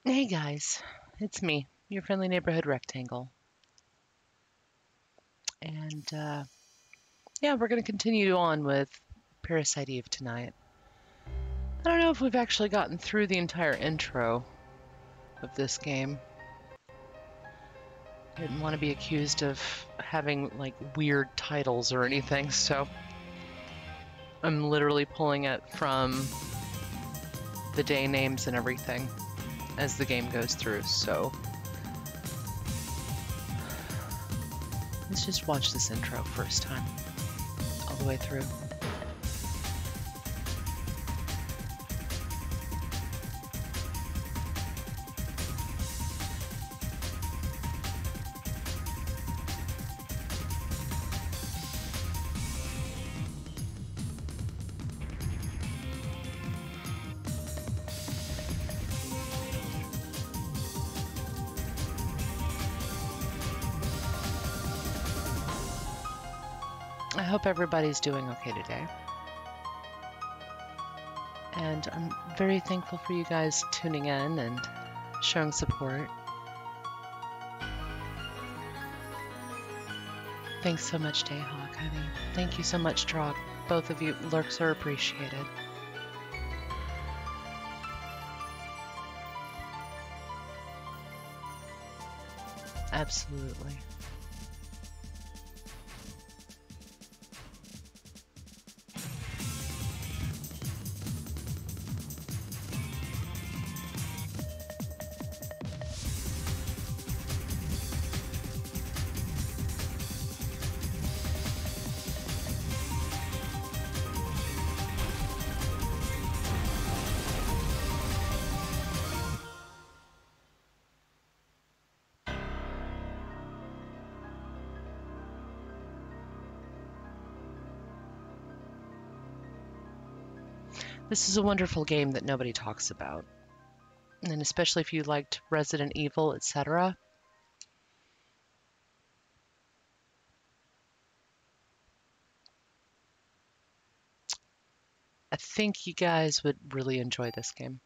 Hey guys, it's me, your friendly neighborhood rectangle. And yeah, we're going to continue on with Parasite Eve tonight. I don't know if we've actually gotten through the entire intro of this game. I didn't want to be accused of having like weird titles or anything, so I'm literally pulling it from the day names and everything as the game goes through, so let's just watch this intro first time, all the way through. I hope everybody's doing okay today. And I'm very thankful for you guys tuning in and showing support. Thanks so much, Dayhawk, honey. Thank you so much, Trog. Both of you lurks are appreciated. Absolutely. This is a wonderful game that nobody talks about. And especially if you liked Resident Evil, etc. I think you guys would really enjoy this game.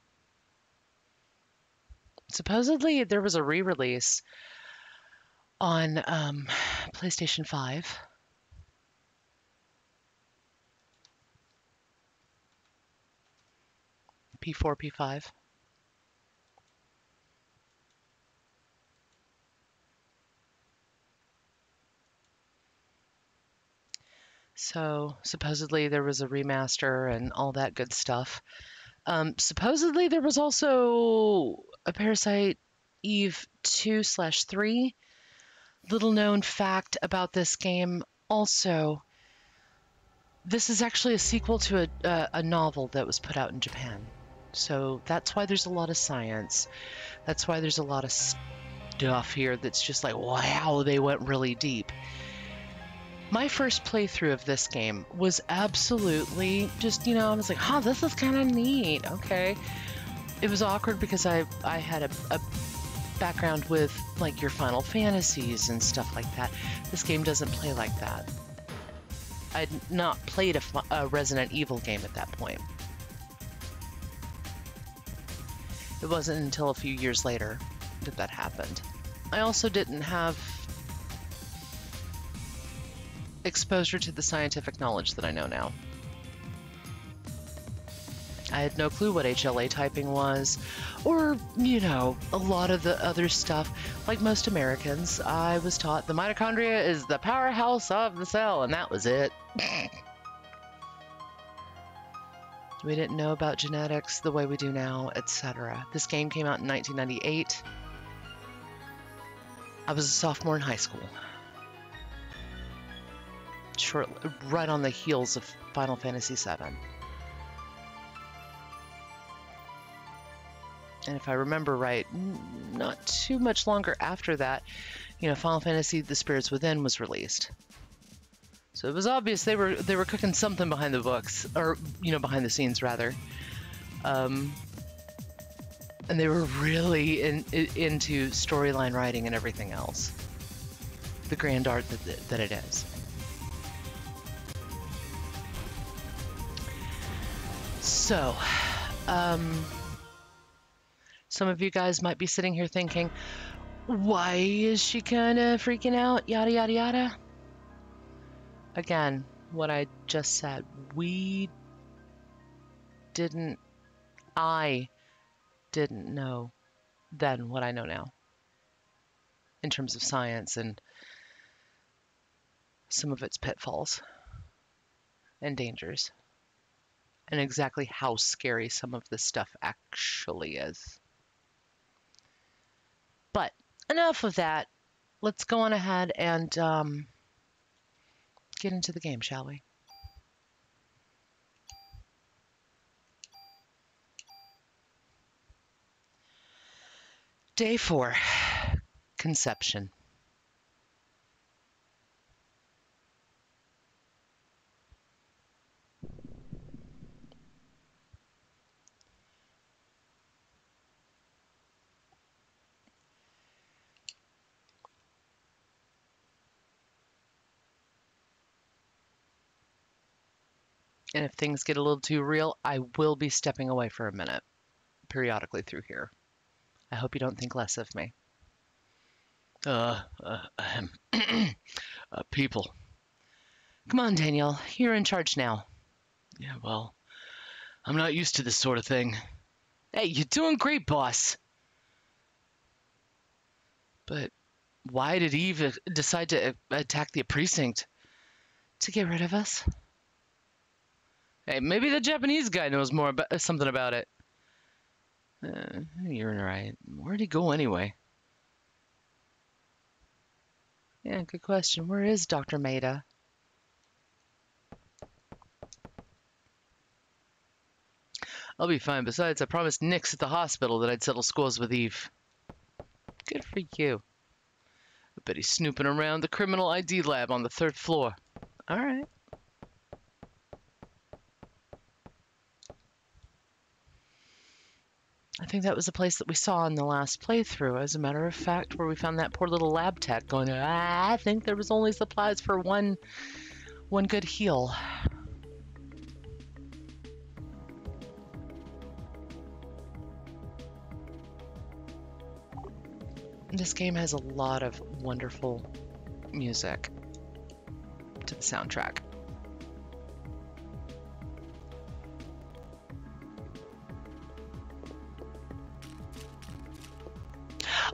Supposedly, there was a re-release on PlayStation 5. P4, P5. So supposedly there was a remaster and all that good stuff. Supposedly there was also a Parasite Eve 2/3. Little known fact about this game also, this is actually a sequel to a novel that was put out in Japan. So that's why there's a lot of science. That's why there's a lot of stuff here that's just like, wow, they went really deep. My first playthrough of this game was absolutely just, I was like, huh, this is kind of neat. Okay. It was awkward because I had a background with like your Final Fantasies and stuff like that. This game doesn't play like that. I'd not played a Resident Evil game at that point. It wasn't until a few years later that that happened. I also didn't have exposure to the scientific knowledge that I know now. I had no clue what HLA typing was, or, a lot of the other stuff. Like most Americans, I was taught the mitochondria is the powerhouse of the cell, and that was it. We didn't know about genetics the way we do now, etc. This game came out in 1998. I was a sophomore in high school. Right on the heels of Final Fantasy VII. And if I remember right, not too much longer after that, Final Fantasy The Spirits Within was released. So it was obvious they were cooking something behind the books, or behind the scenes rather. And they were really into storyline writing and everything else. The grand art that it is. So, Some of you guys might be sitting here thinking, why is she kind of freaking out? Yada, yada, yada. Again, what I just said, I didn't know then what I know now in terms of science and some of its pitfalls and dangers, and exactly how scary some of this stuff actually is. But enough of that. Let's go on ahead and get into the game, shall we? Day 4, conception. And if things get a little too real, I will be stepping away for a minute periodically through here. I hope you don't think less of me. People. Come on, Daniel. You're in charge now. Yeah, well, I'm not used to this sort of thing. Hey, you're doing great, boss. But why did Eve decide to attack the precinct? To get rid of us. Hey, maybe the Japanese guy knows more about something about it. You're right. Where'd he go anyway? Yeah, good question. Where is Dr. Maida? I'll be fine. Besides, I promised Nix at the hospital that I'd settle scores with Eve. Good for you. I bet he's snooping around the criminal ID lab on the 3rd floor. All right. I think that was the place that we saw in the last playthrough, as a matter of fact, where we found that poor little lab tech going, I think there was only supplies for one good heal. This game has a lot of wonderful music to the soundtrack.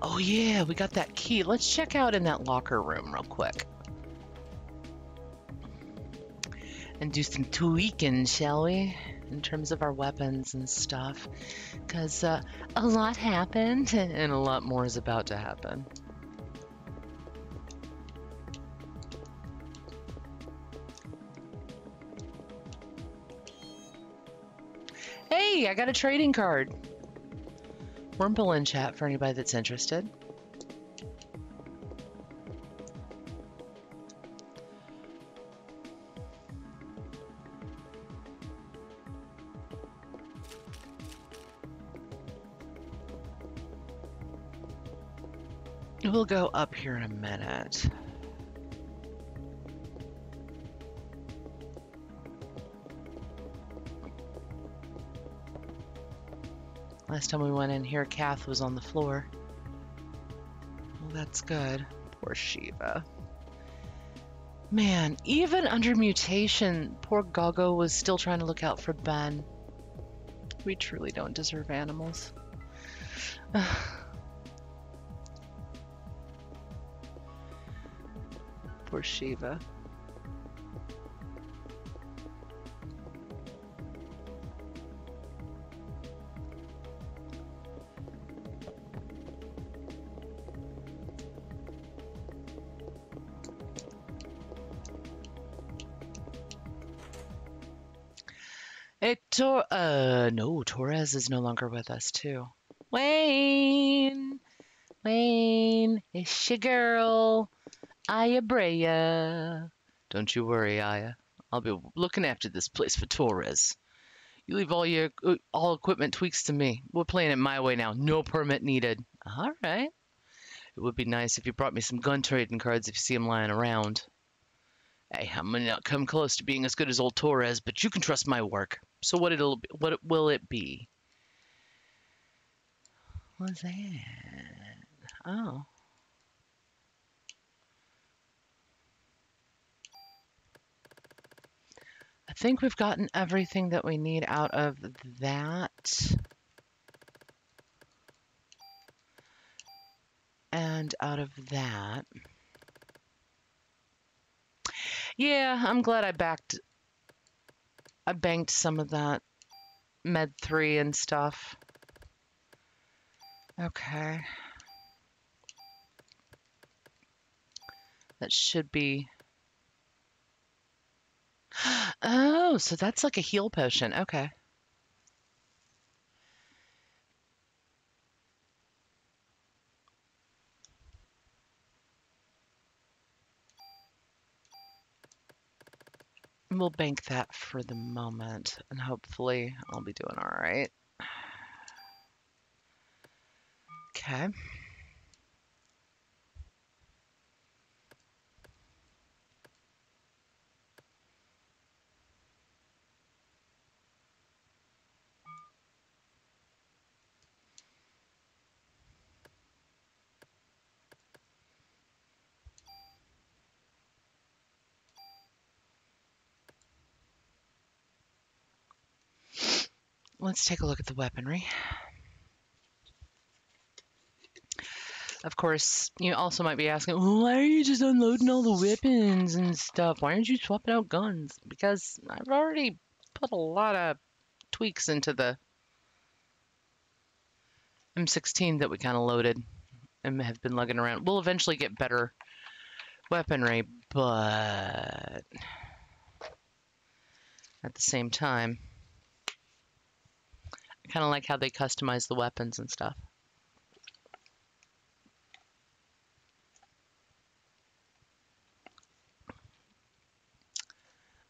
Oh yeah, we got that key. Let's check out in that locker room real quick. And do some tweaking, shall we? In terms of our weapons and stuff. Because a lot happened, and a lot more is about to happen. Hey, I got a trading card. Wurmple in chat for anybody that's interested. We'll go up here in a minute. Last time we went in here, Kath was on the floor. Well, that's good. Poor Shiva. Man, even under mutation, poor Gago was still trying to look out for Ben. We truly don't deserve animals. Poor Shiva. No, Torres is no longer with us, too. Wayne! Wayne, it's your girl, Aya Brea. Don't you worry, Aya. I'll be looking after this place for Torres. You leave all equipment tweaks to me. We're playing it my way now. No permit needed. All right. It would be nice if you brought me some gun trading cards if you see them lying around. Hey, I'm gonna not come close to being as good as old Torres, but you can trust my work. So what will it be? What's that? Oh. I think we've gotten everything that we need out of that. And out of that. Yeah, I'm glad I banked some of that Med 3 and stuff. Okay. That should be... Oh, so that's like a heal potion. Okay. We'll bank that for the moment, and hopefully I'll be doing all right. Okay. Let's take a look at the weaponry. Of course, you also might be asking, well, why are you just unloading all the weapons and stuff? Why aren't you swapping out guns? Because I've already put a lot of tweaks into the M16 that we kind of loaded and have been lugging around. We'll eventually get better weaponry, but at the same time, I kind of like how they customize the weapons and stuff.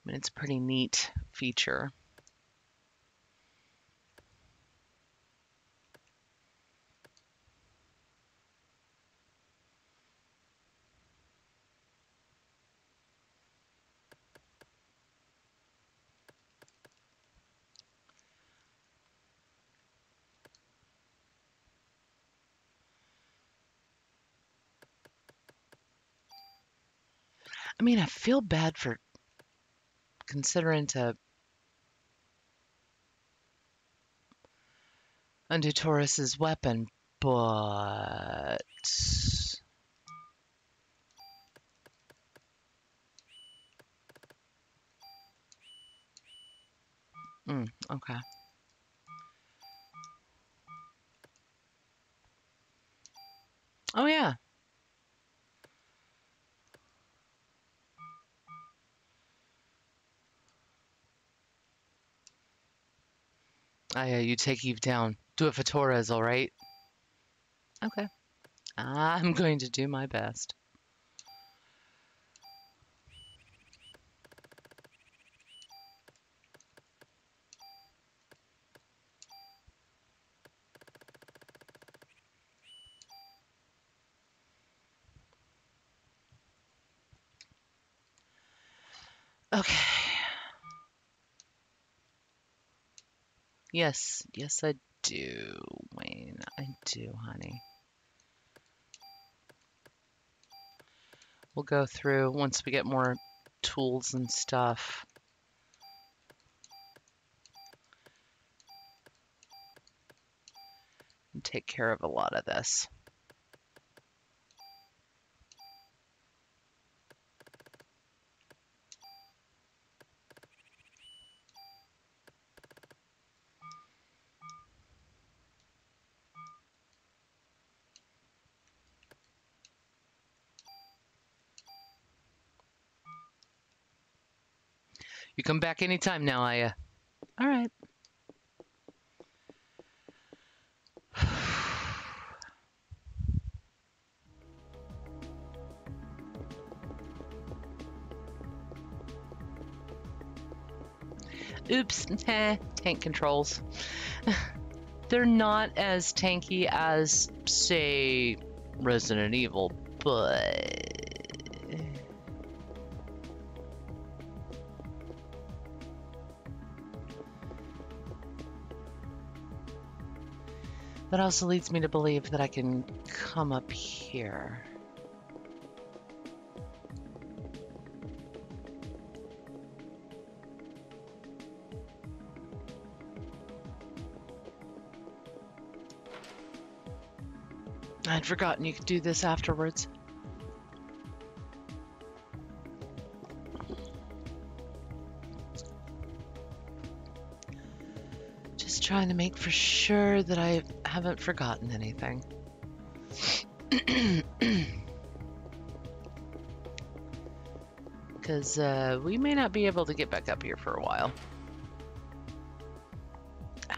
I mean, it's a pretty neat feature. I mean, I feel bad for considering to undo Taurus's weapon, but okay. Oh yeah. You take Eve down. Do it for Torres, all right? Okay. I'm going to do my best. Okay. Yes, I do, Wayne. I do, honey. We'll go through once we get more tools and stuff. And take care of a lot of this. You come back anytime now, Aya. All right. Oops. Tank controls. They're not as tanky as, say, Resident Evil, but... That also leads me to believe that I can come up here. I'd forgotten you could do this afterwards. Just trying to make for sure that I haven't forgotten anything. Because we may not be able to get back up here for a while. Ow.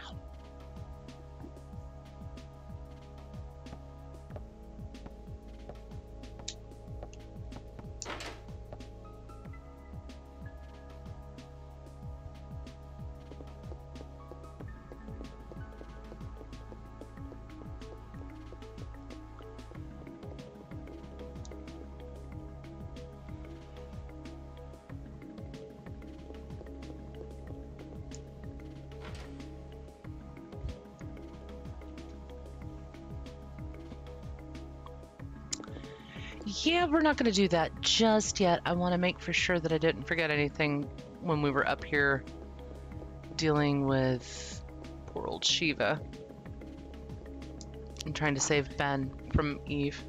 Yeah, we're not going to do that just yet. I want to make for sure that I didn't forget anything when we were up here dealing with poor old Shiva. I'm trying to save Ben from Eve.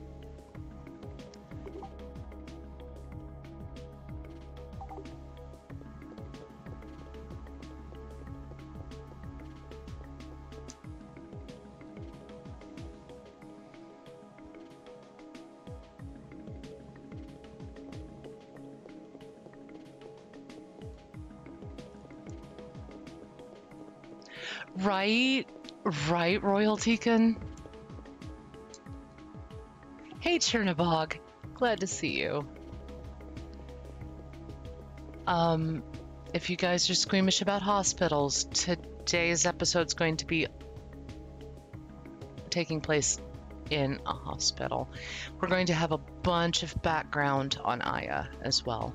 Right, Royaltykin. Hey, Chernobog. Glad to see you. If you guys are squeamish about hospitals, today's episode's going to be taking place in a hospital. We're going to have a bunch of background on Aya as well.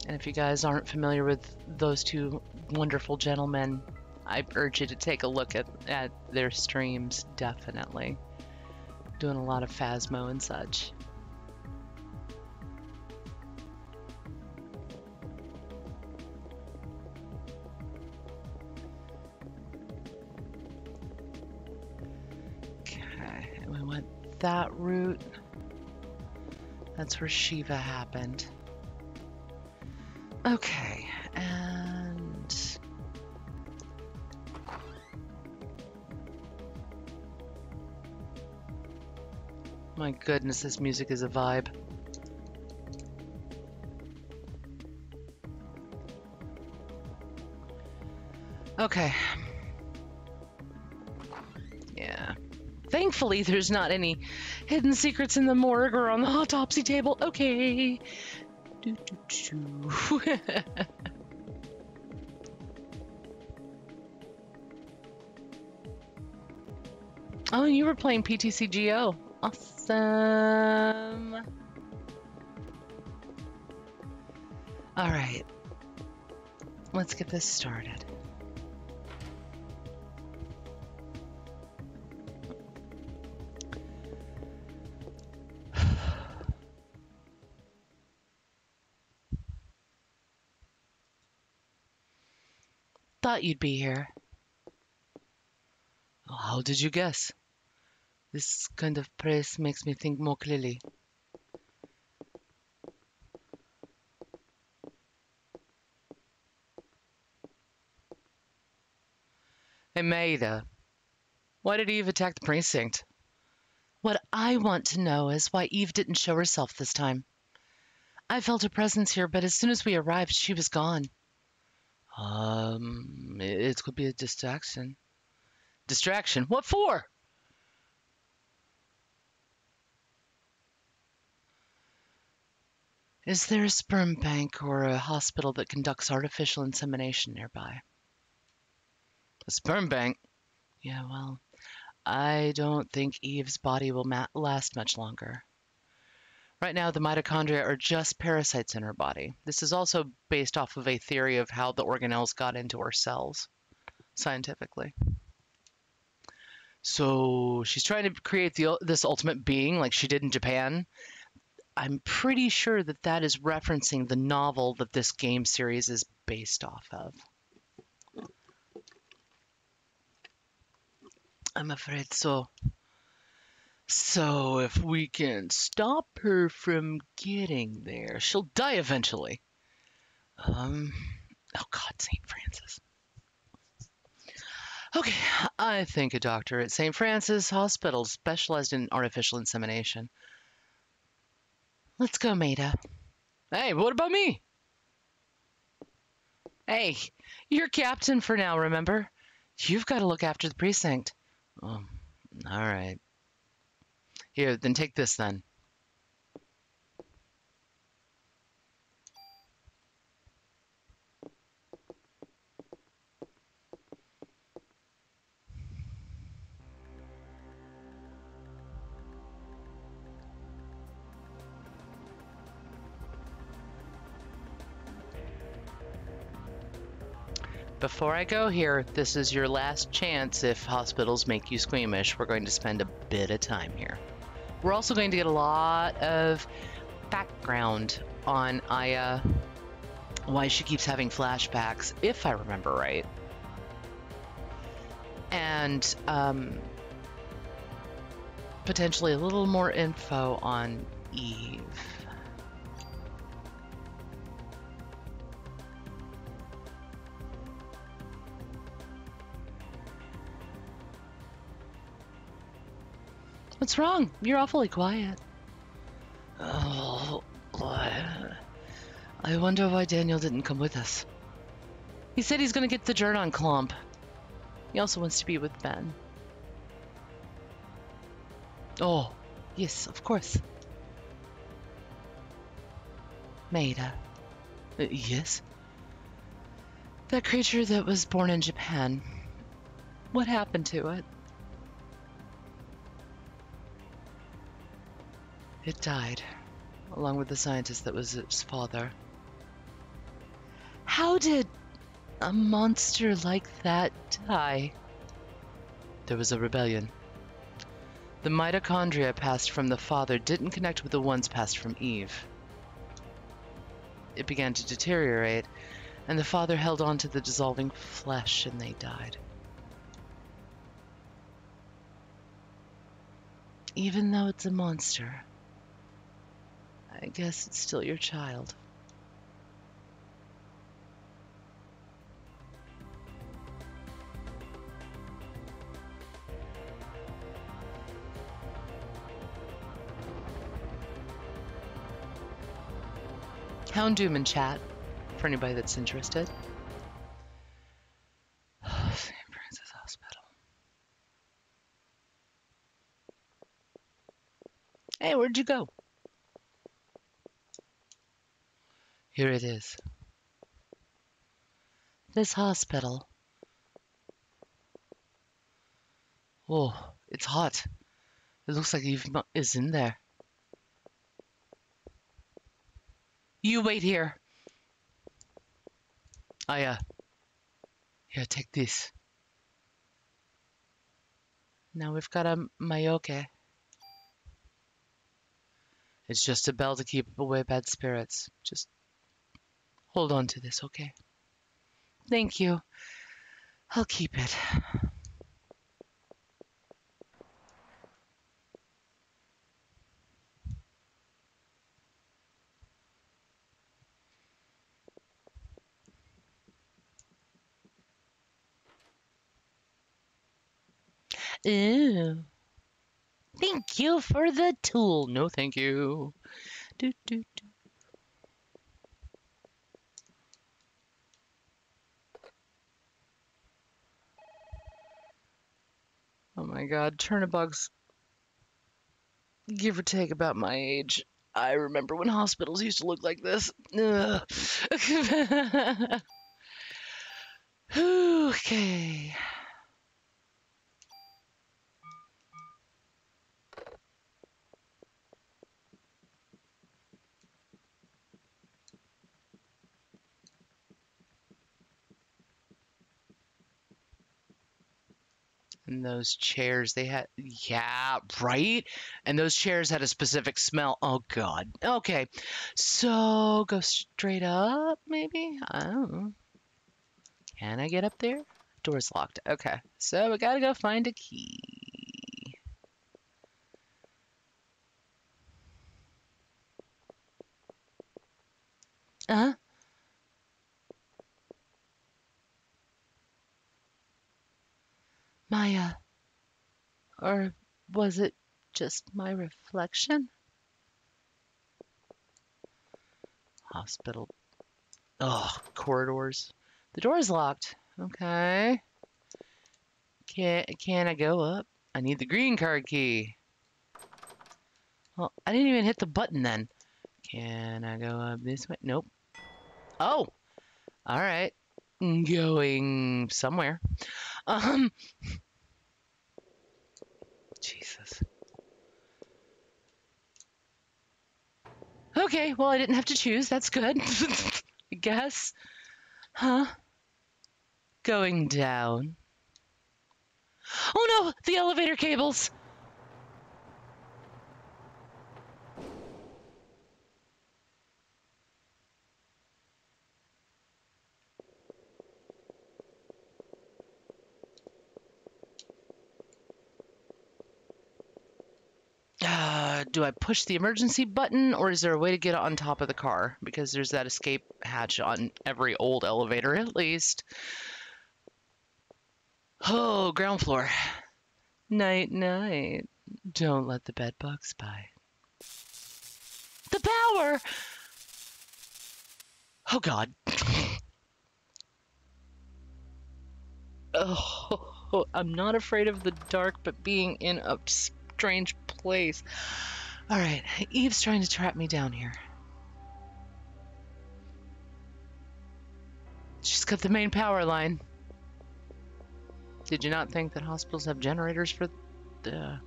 And if you guys aren't familiar with those two wonderful gentlemen, I urge you to take a look at their streams, definitely. Doing a lot of Phasmo and such. Okay, and we went that route. That's where Shiva happened. Okay, and my goodness, this music is a vibe. Okay. Yeah. Thankfully, there's not any hidden secrets in the morgue or on the autopsy table. Okay. Oh, you were playing PTCGO. Awesome. All right. Let's get this started. Thought you'd be here. How did you guess? This kind of press makes me think more clearly. Hey, Maida. Why did Eve attack the precinct? What I want to know is why Eve didn't show herself this time. I felt her presence here, but as soon as we arrived, she was gone. It could be a distraction. Distraction? What for? Is there a sperm bank or a hospital that conducts artificial insemination nearby? A sperm bank? Yeah, well, I don't think Eve's body will last much longer. Right now, the mitochondria are just parasites in her body. This is also based off of a theory of how the organelles got into our cells, scientifically. So she's trying to create this ultimate being like she did in Japan. I'm pretty sure that that is referencing the novel that this game series is based off of. I'm afraid so. So if we can stop her from getting there, she'll die eventually. Oh God, St. Francis. Okay, I think a doctor at St. Francis Hospital specialized in artificial insemination. Let's go, Maida. Hey, what about me? Hey, you're captain for now, remember? You've got to look after the precinct. Oh, all right. Here, then take this then. Before I go here, this is your last chance if hospitals make you squeamish. We're going to spend a bit of time here. We're also going to get a lot of background on Aya, why she keeps having flashbacks, if I remember right. And potentially a little more info on Eve. What's wrong? You're awfully quiet. Oh, I wonder why Daniel didn't come with us. He said he's going to get the dirt on Klomp. He also wants to be with Ben. Oh, yes, of course. Maida. Yes? That creature that was born in Japan. What happened to it? It died, along with the scientist that was its father. How did a monster like that die? There was a rebellion. The mitochondria passed from the father didn't connect with the ones passed from Eve. It began to deteriorate, and the father held on to the dissolving flesh, and they died. Even though it's a monster, I guess it's still your child. Houndoom in chat, for anybody that's interested. St. Francis Hospital. Hey, where'd you go? Here it is. This hospital. Oh, it's hot. It looks like Eve is in there. You wait here. Aya. Here, take this. Now we've got a Mayoke. It's just a bell to keep away bad spirits. Just hold on to this, okay? Thank you. I'll keep it. Ew. Thank you for the tool. No, thank you. Do, do, do. Oh my god, Chernobog's give or take about my age. I remember when hospitals used to look like this. Ugh. Okay. And those chairs, they had, yeah, right? And those chairs had a specific smell. Oh, God. Okay. So go straight up, maybe? I don't know. Can I get up there? Door's locked. Okay. So we gotta go find a key. Uh-huh. Maya. Or was it just my reflection? Hospital. Oh, corridors. The door's locked. Okay. Can I go up? I need the green card key. Well, I didn't even hit the button then. Can I go up this way? Nope. Oh, all right. Going somewhere. Jesus. Okay, well, I didn't have to choose. That's good. I guess. Huh? Going down. Oh no, the elevator cables. Do I push the emergency button, or is there a way to get on top of the car? Because there's that escape hatch on every old elevator, at least. Oh, ground floor. Night, night. Don't let the bed bugs by. The power! Oh, God. Oh, I'm not afraid of the dark, but being in a strange place. All right, Eve's trying to trap me down here. She's cut the main power line. Did you not think that hospitals have generators for the...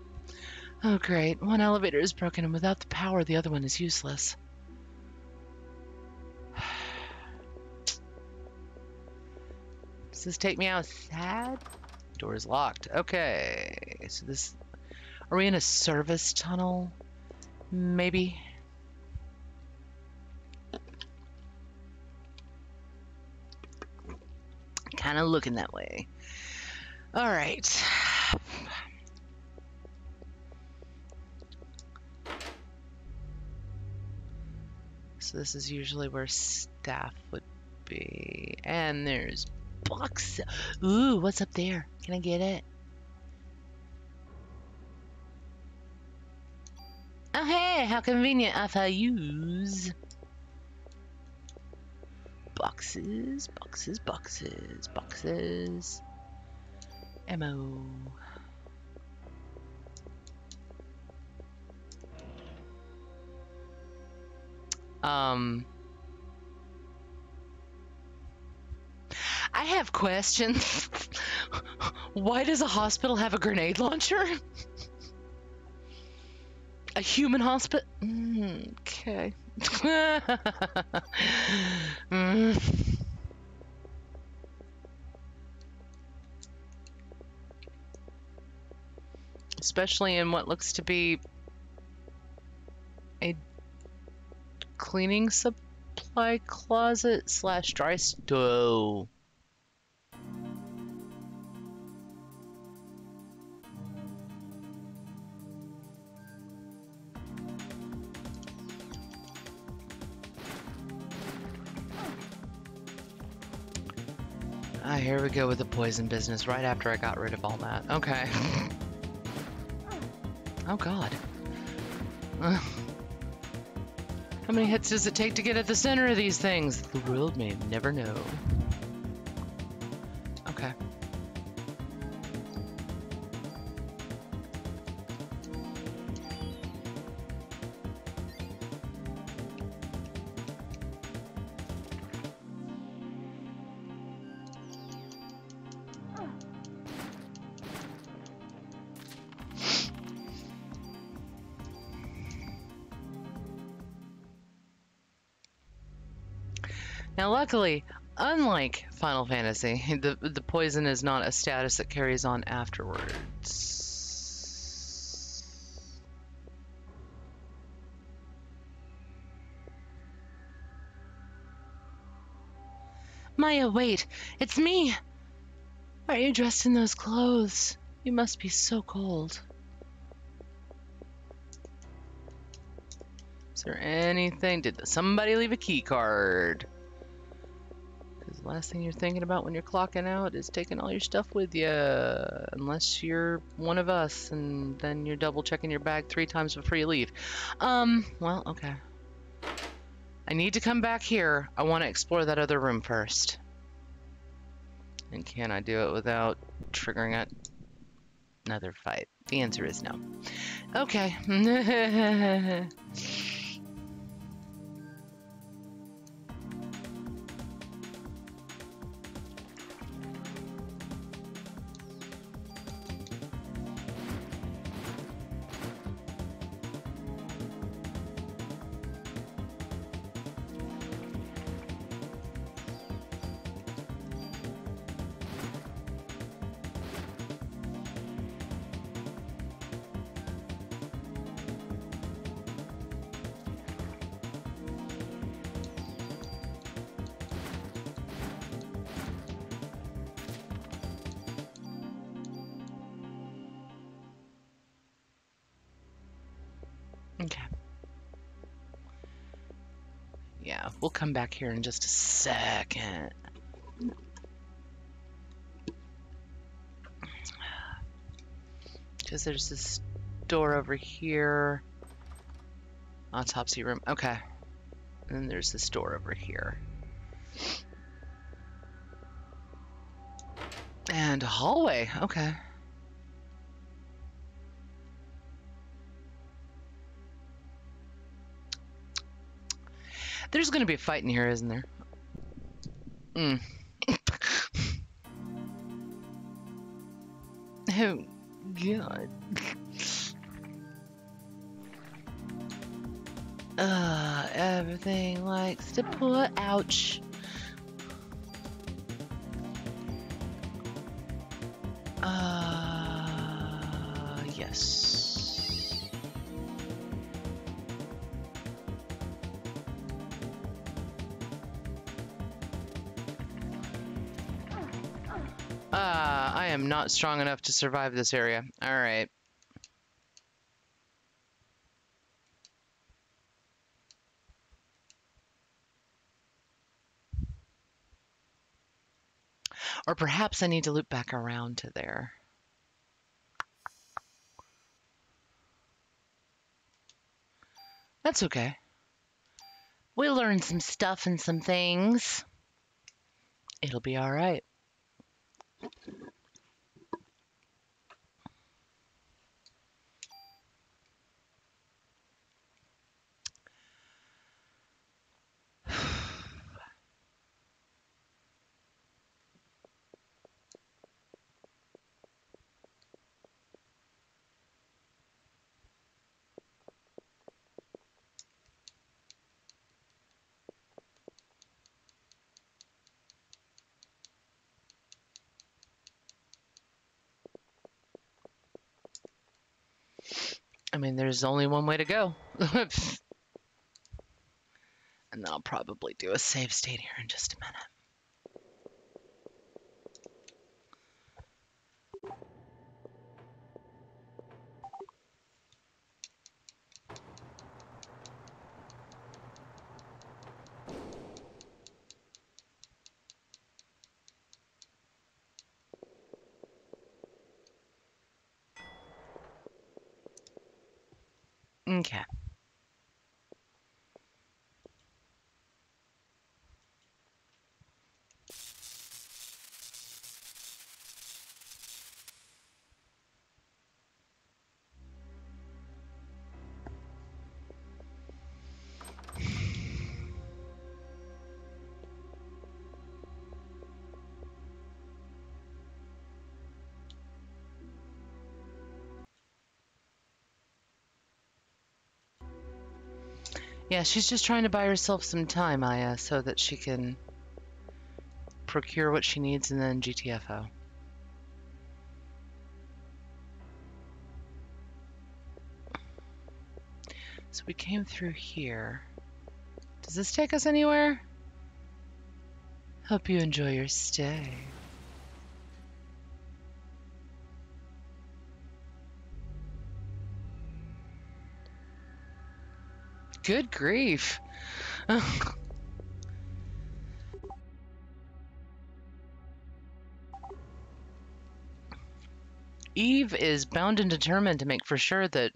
Oh, great. One elevator is broken, and without the power, the other one is useless. Does this take me outside? Door is locked. Okay. So this... Are we in a service tunnel? Maybe. Kind of looking that way. All right. So this is usually where staff would be. And there's box. Ooh, what's up there? Can I get it? Oh, hey, how convenient. If I use boxes, boxes, boxes, boxes. Ammo. I have questions. Why does a hospital have a grenade launcher? A human hospital? Okay. Especially in what looks to be a cleaning supply closet / dry stove. Ah, here we go with the poison business right after I got rid of all that. Okay. Oh, God. How many hits does it take to get at the center of these things? The world may never know. Okay. Now, luckily, unlike Final Fantasy, the poison is not a status that carries on afterwards. Maya, wait! It's me! Why are you dressed in those clothes? You must be so cold. Is there anything? Did somebody leave a key card? Because the last thing you're thinking about when you're clocking out is taking all your stuff with you. Unless you're one of us, and then you're double checking your bag 3 times before you leave. Well, okay. I need to come back here. I want to explore that other room first. And can I do it without triggering another fight? The answer is no. Okay. Okay. Yeah, we'll come back here in just a second. Because there's this door over here. Autopsy room. Okay. And then there's this door over here. And a hallway. Okay. There's gonna be a fight in here, isn't there? Oh, God. Everything likes to put. Ouch. Yes. I am not strong enough to survive this area. All right. Or perhaps I need to loop back around to there. That's okay. We'll learn some stuff and some things. It'll be all right. I mean, there's only one way to go. And I'll probably do a save state here in just a minute. Okay. Yeah, she's just trying to buy herself some time, Aya, so that she can procure what she needs, and then GTFO. So we came through here. Does this take us anywhere? Hope you enjoy your stay. Good grief. Eve is bound and determined to make for sure that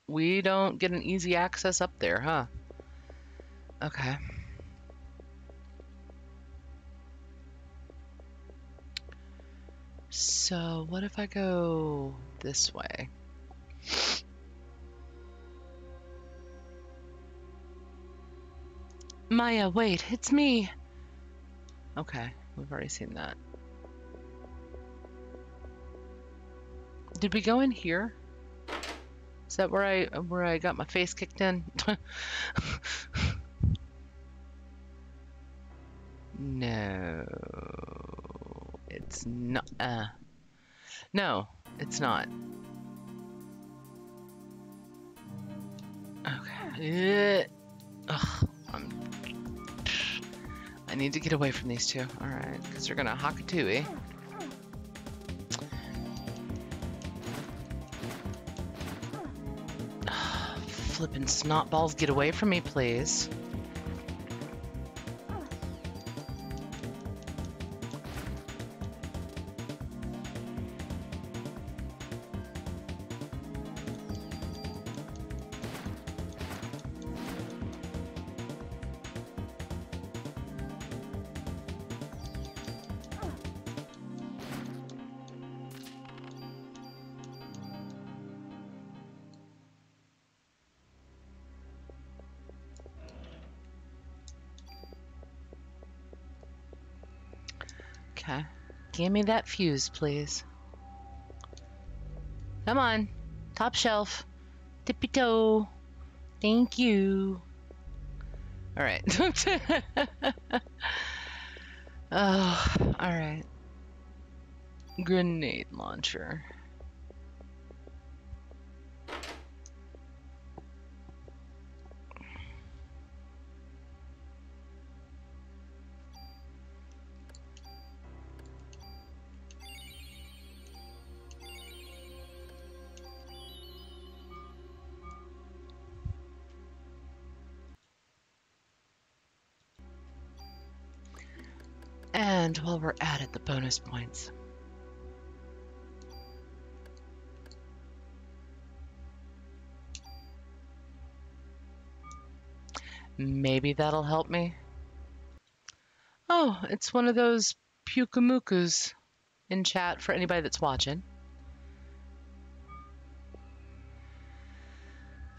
we don't get an easy access up there, huh? Okay. So, what if I go this way? Maya, wait, it's me. Okay, we've already seen that. Did we go in here? Is that where I got my face kicked in? No. It's not. No, it's not. Okay. Ugh, I need to get away from these two. Alright, because they're gonna Hakatui. Flippin' snot balls, get away from me, please. Okay. Give me that fuse, please. Come on. Top shelf. Tippy toe. Thank you. Alright. Oh, alright. Grenade launcher. And while we're at it, the bonus points. Maybe that'll help me. Oh, it's one of those Pukumukus in chat for anybody that's watching.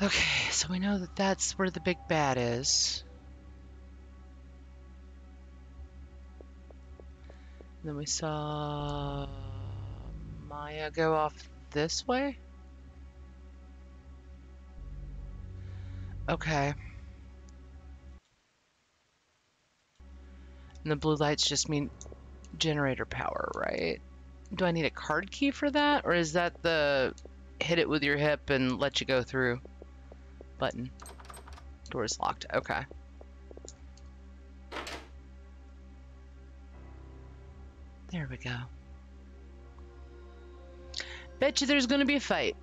Okay, so we know that that's where the big bad is. Then we saw Maya go off this way. Okay. And the blue lights just mean generator power, right? Do I need a card key for that? Or is that the hit it with your hip and let you go through button? Door's locked. Okay. There we go. Bet you there's gonna be a fight.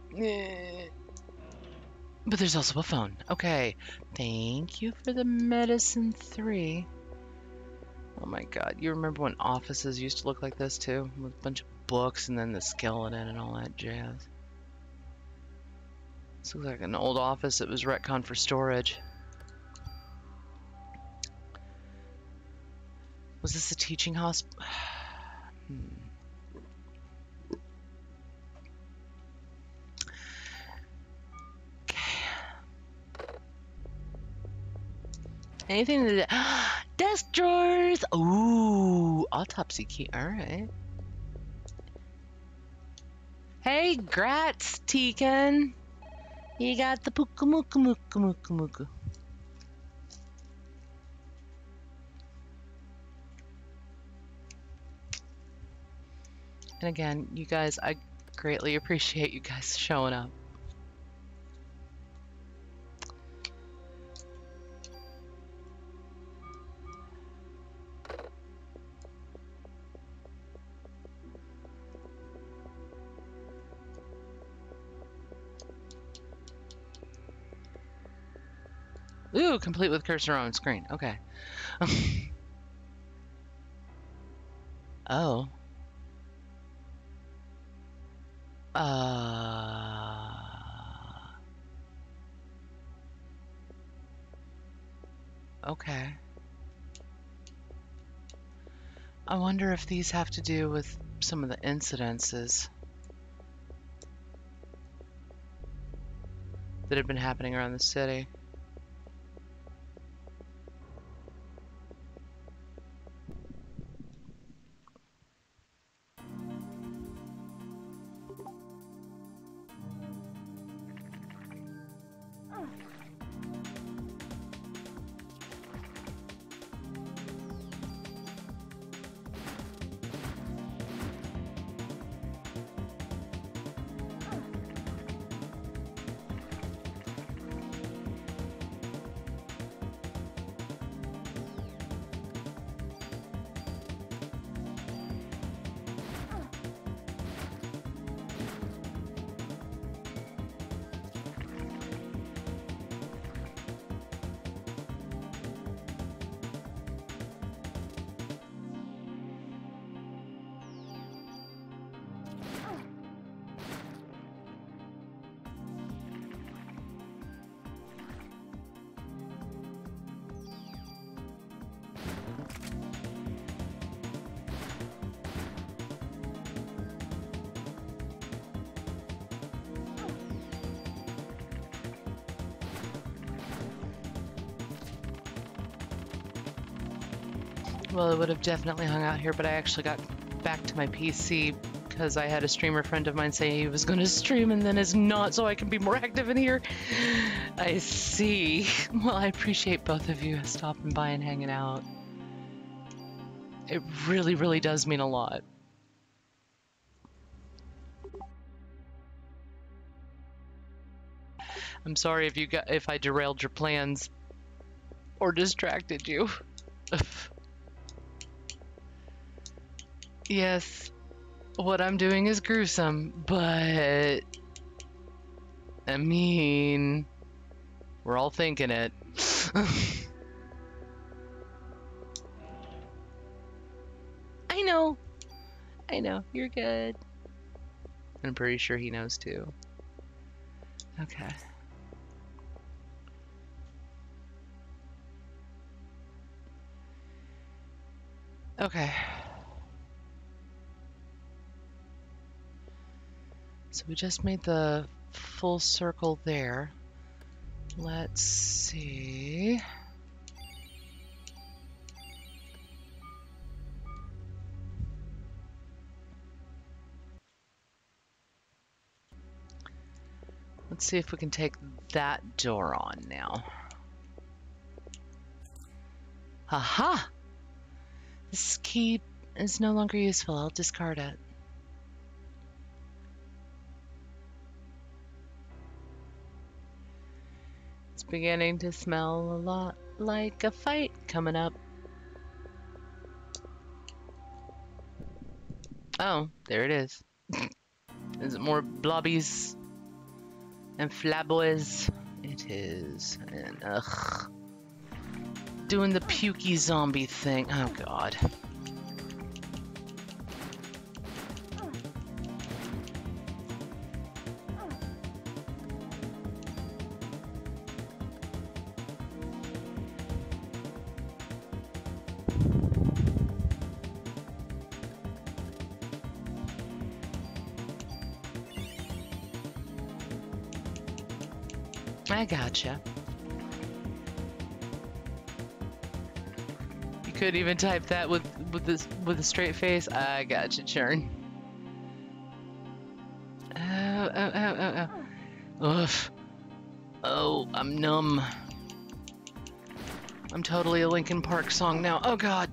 But there's also a phone. Okay. Thank you for the medicine 3. Oh my god. You remember when offices used to look like this too? With a bunch of books and then the skeleton and all that jazz. This looks like an old office that was retconned for storage. Was this a teaching hospital? Anything that desk drawers. Ooh, autopsy key. All right. Hey, grats, Tegan. You got the pukumukumukumuku. And again, you guys, I greatly appreciate you guys showing up. Ooh, complete with cursor on screen. Okay. Oh. Okay. I wonder if these have to do with some of the incidences that have been happening around the city. Well, I would have definitely hung out here, but I actually got back to my PC because I had a streamer friend of mine say he was going to stream and then is not, so I can be more active in here. I see. Well, I appreciate both of you stopping by and hanging out. It really, really does mean a lot. I'm sorry if I derailed your plans or distracted you. Yes, what I'm doing is gruesome, but I mean, we're all thinking it. I know, you're good. I'm pretty sure he knows too. Okay. Okay. So we just made the full circle there. Let's see. Let's see if we can take that door on now. Aha! This key is no longer useful. I'll discard it. It's beginning to smell a lot like a fight coming up. Oh, there it is. Is it more blobbies and flaboys? It is. And ugh. Doing the pukey zombie thing. Oh god. I gotcha. You could even type that with a straight face. I gotcha, Churn. Oh. Ugh. Oh, I'm numb. I'm totally a Linkin Park song now. Oh god.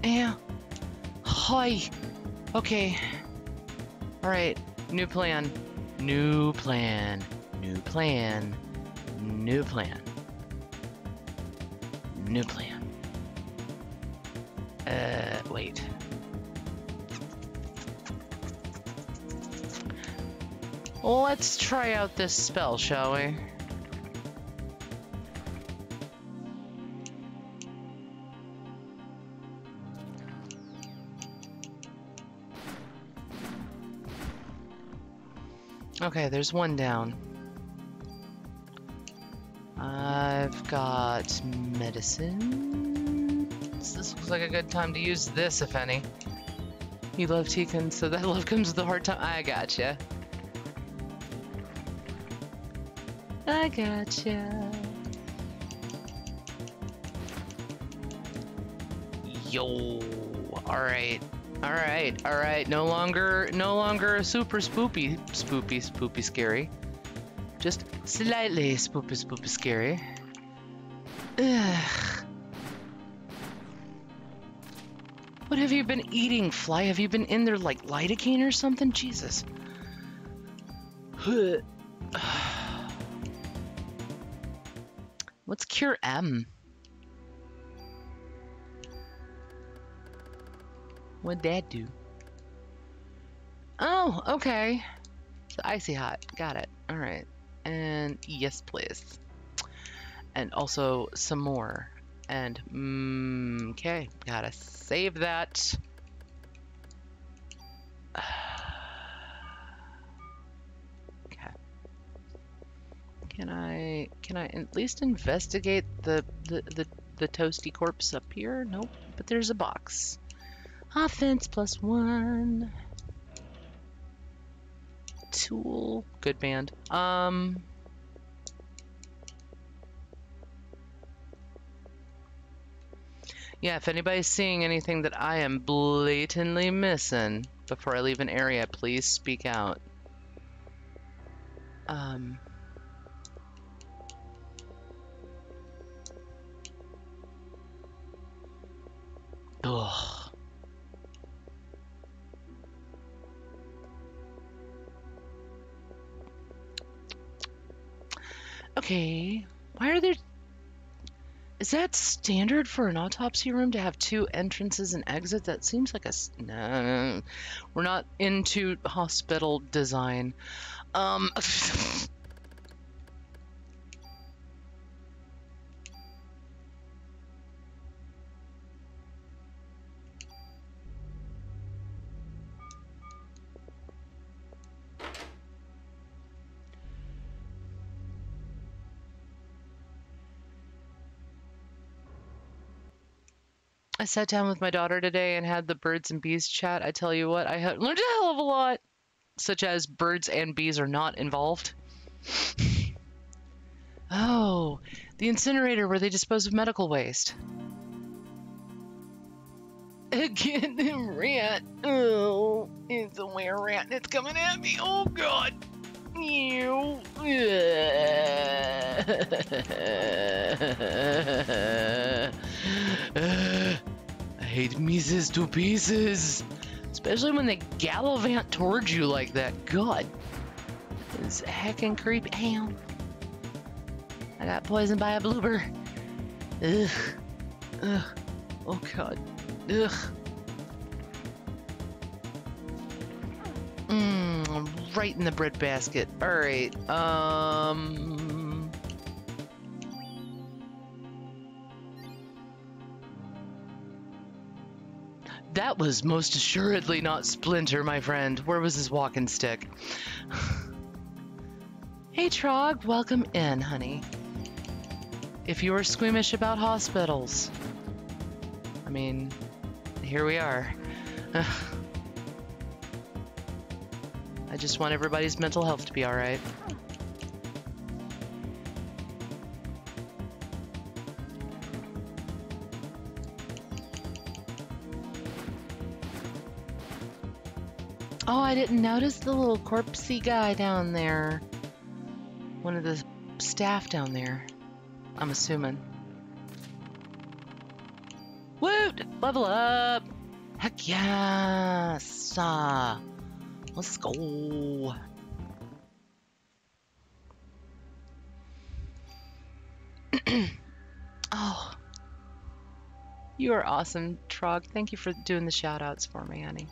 Yeah. Hi. Okay. Alright. New plan. New plan. New plan. New plan. New plan. Wait. Let's try out this spell, shall we? Okay, there's one down. I've got medicine. This looks like a good time to use this, if any. You love Tekin, so that love comes with a hard time. I gotcha. I gotcha. Yo. Alright. Alright. No longer a super spoopy scary. Just slightly spoopy scary. Ugh. What have you been eating, Fly? Have you been in there like lidocaine or something? Jesus. What's Cure M? What'd that do? Oh, okay. So icy hot. Got it. Alright. And yes, please. And also some more. And, okay. Gotta save that. Okay. Can I at least investigate the toasty corpse up here? Nope. But there's a box. Offense +1. Tool. Good band. Yeah, if anybody's seeing anything that I am blatantly missing before I leave an area, please speak out. Ugh. Okay, why are there... Is that standard for an autopsy room to have 2 entrances and exits? That seems like a... No, we're not into hospital design. I sat down with my daughter today and had the birds and bees chat. I tell you what, I learned a hell of a lot, such as birds and bees are not involved. Oh, the incinerator where they dispose of medical waste. Again, the rat. Oh, it's a were rat and it's coming at me. Oh, God. Ew. I hate Mises to pieces. Especially when they gallivant towards you like that. God. It's heckin' creepy. Damn. I got poisoned by a blooper. Ugh. Ugh. Oh, God. Ugh. Right in the breadbasket. Alright, that was most assuredly not Splinter, my friend. Where was his walking stick? Hey, Trog, welcome in, honey. If you are squeamish about hospitals, I mean, here we are. I just want everybody's mental health to be alright. Oh, I didn't notice the little corpsey guy down there. One of the staff down there, I'm assuming. Woot! Level up! Heck yes! Let's go. Oh, you are awesome, Trog. Thank you for doing the shout outs for me, honey.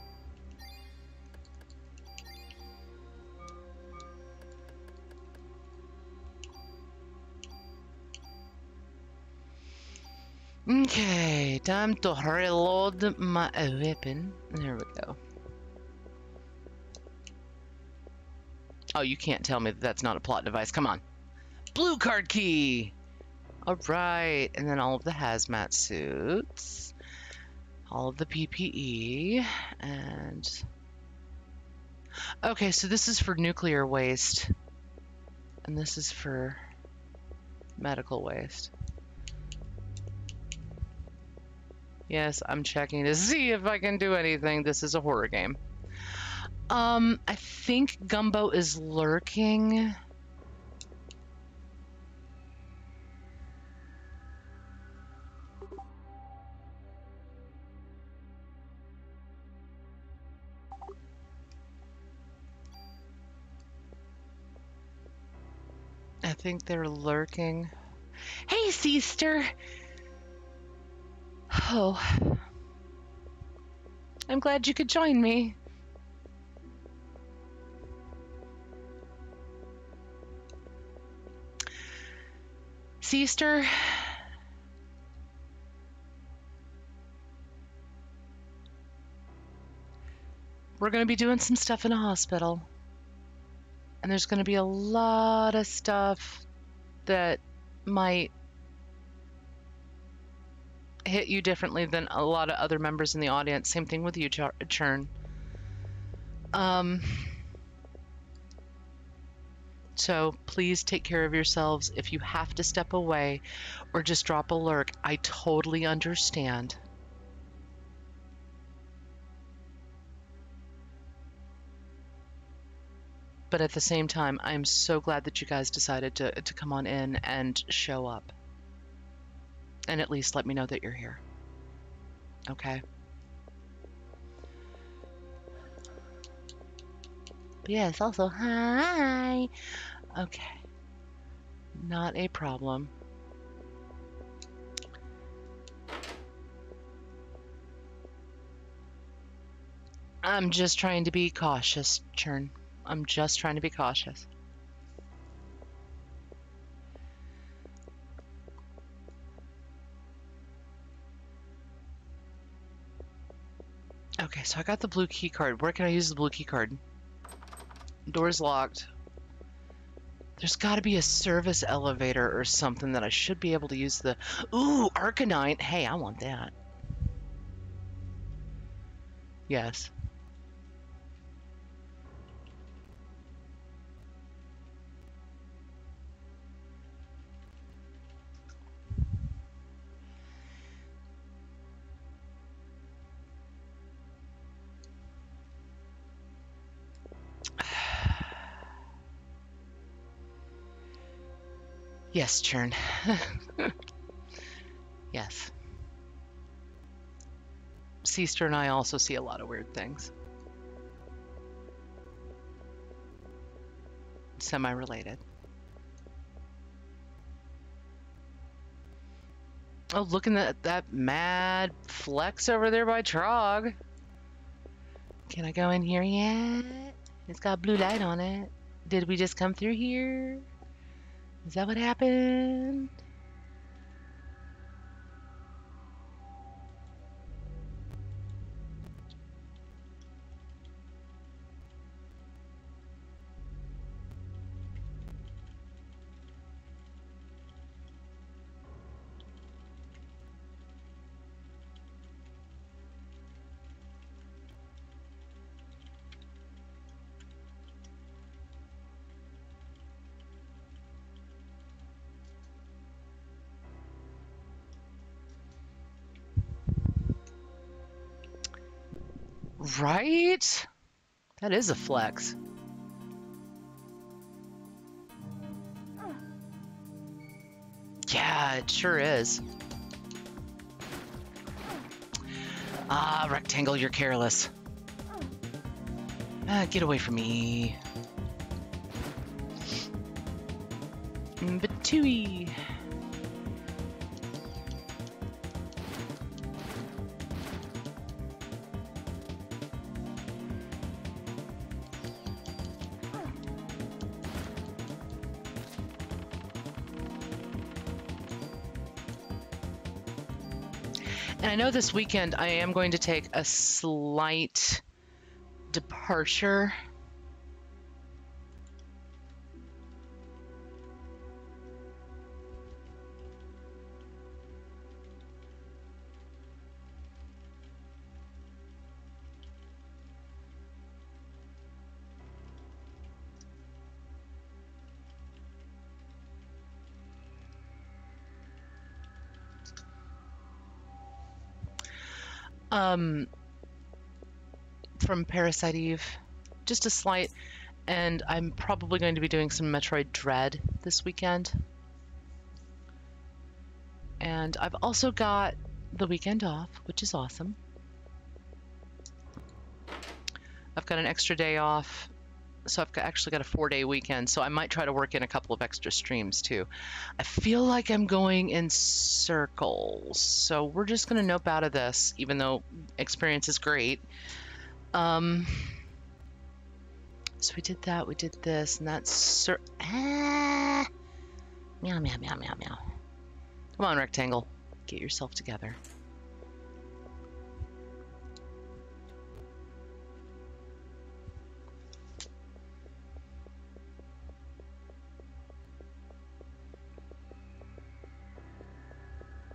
Okay, time to reload my weapon. There we go. Oh, you can't tell me that that's not a plot device. Come on. Blue card key! Alright, and then all of the hazmat suits. All of the PPE. And... okay, so this is for nuclear waste. And this is for medical waste. Yes, I'm checking to see if I can do anything. This is a horror game. I think Gumbo is lurking. I think they're lurking. Hey, sister! Oh. I'm glad you could join me. Sister? We're going to be doing some stuff in a hospital. And there's going to be a lot of stuff that might hit you differently than a lot of other members in the audience. Same thing with you, Churn. So please take care of yourselves. If you have to step away or just drop a lurk, I totally understand. But at the same time, I'm so glad that you guys decided to come on in and show up. And at least let me know that you're here. Okay? But yes, also, hi! Okay. Not a problem. I'm just trying to be cautious, Churn. I'm just trying to be cautious. Okay, so I got the blue key card. Where can I use the blue key card? Door's locked. There's got to be a service elevator or something that I should be able to use the... ooh, Arcanine! Hey, I want that. Yes. Yes, Churn. Yes. Sister and I also see a lot of weird things. Semi-related. Oh, looking at that mad flex over there by Trog. Can I go in here yet? It's got blue light on it. Did we just come through here? Is that what happened? Right? That is a flex. Yeah, it sure is. Ah, Rectangle, you're careless. Get away from me. Batui. And I know this weekend I am going to take a slight departure. From Parasite Eve, just a slight, and I'm probably going to be doing some Metroid Dread this weekend. And I've also got the weekend off, which is awesome. I've got an extra day off, so actually got a 4-day weekend, so I might try to work in a couple of extra streams too. I feel like I'm going in circles, so we're just going to nope out of this, even though experience is great. So we did that, we did this, and that's meow, meow, meow, meow, meow. Come on, Rectangle, get yourself together.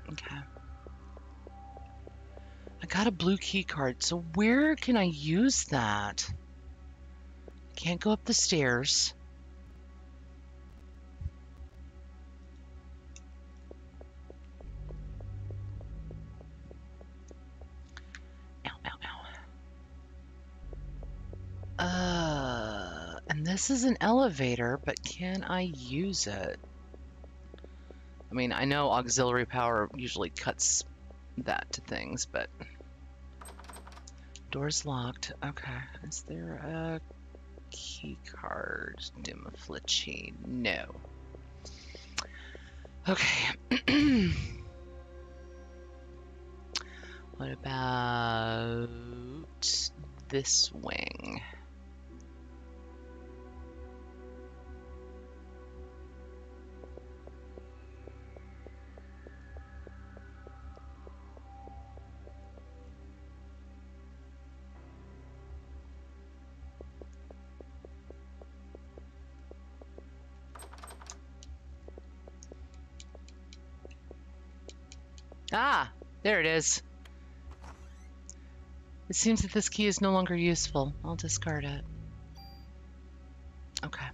Okay. I got a blue key card, so where can I use that? I can't go up the stairs. Ow, ow, ow. And this is an elevator, but can I use it? I mean, I know auxiliary power usually cuts that to things, but... Door's locked. Okay. Is there a key card? Dimaflichi? No. Okay. What about this wing? Ah, there it is. It seems that this key is no longer useful. I'll discard it. Okay.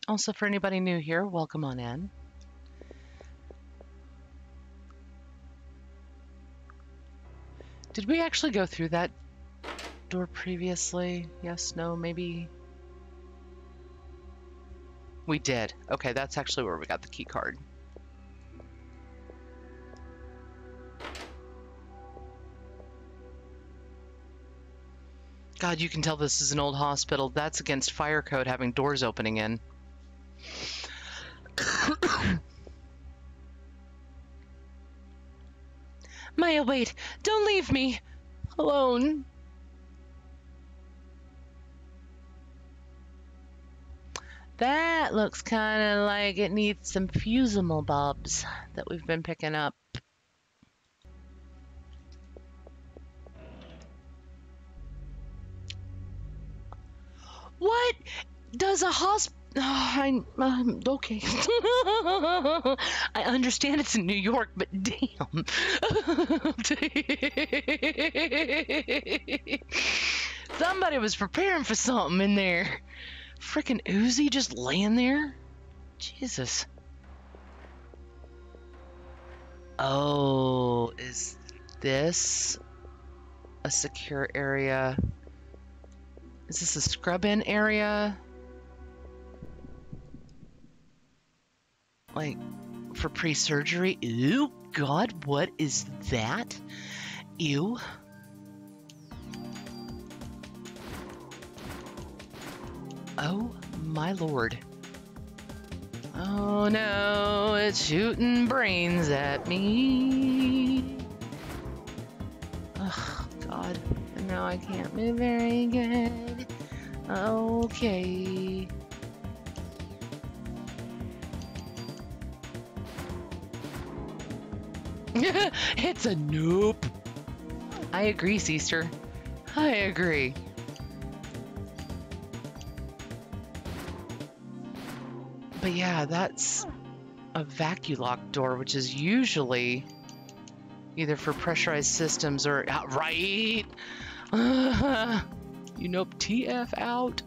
Also, for anybody new here, welcome on in. Did we actually go through that door previously? Yes, no, maybe? We did. Okay, that's actually where we got the key card. God, you can tell this is an old hospital. That's against fire code, having doors opening in. Maya, wait! Don't leave me! Alone. That looks kind of like it needs some fusible bulbs that we've been picking up. What does a hospital... Oh, okay. I understand it's in New York, but damn. Somebody was preparing for something in there. Freaking Uzi just laying there? Jesus. Oh, is this a secure area? Is this a scrub-in area? Like, for pre-surgery? Ew, God, what is that? Ew. Oh, my lord. Oh no, it's shooting brains at me. Oh, God. And now I can't move very good. Okay. It's a nope. I agree, sister. I agree. But yeah, that's a vaculock door, which is usually either for pressurized systems or right. You nope TF out.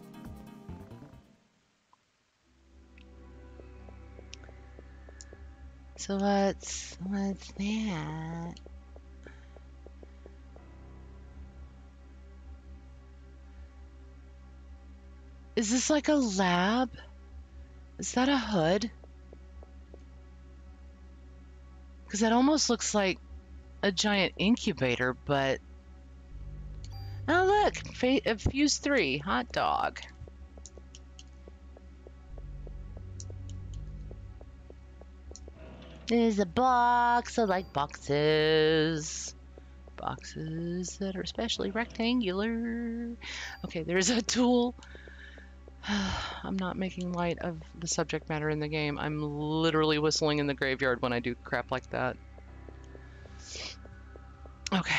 So what's that? Is this like a lab? Is that a hood? Because that almost looks like a giant incubator, but... Oh look! Fuse 3, hot dog. There's a box. I like boxes. Boxes that are especially rectangular. Okay, there's a tool. I'm not making light of the subject matter in the game. I'm literally whistling in the graveyard when I do crap like that. Okay.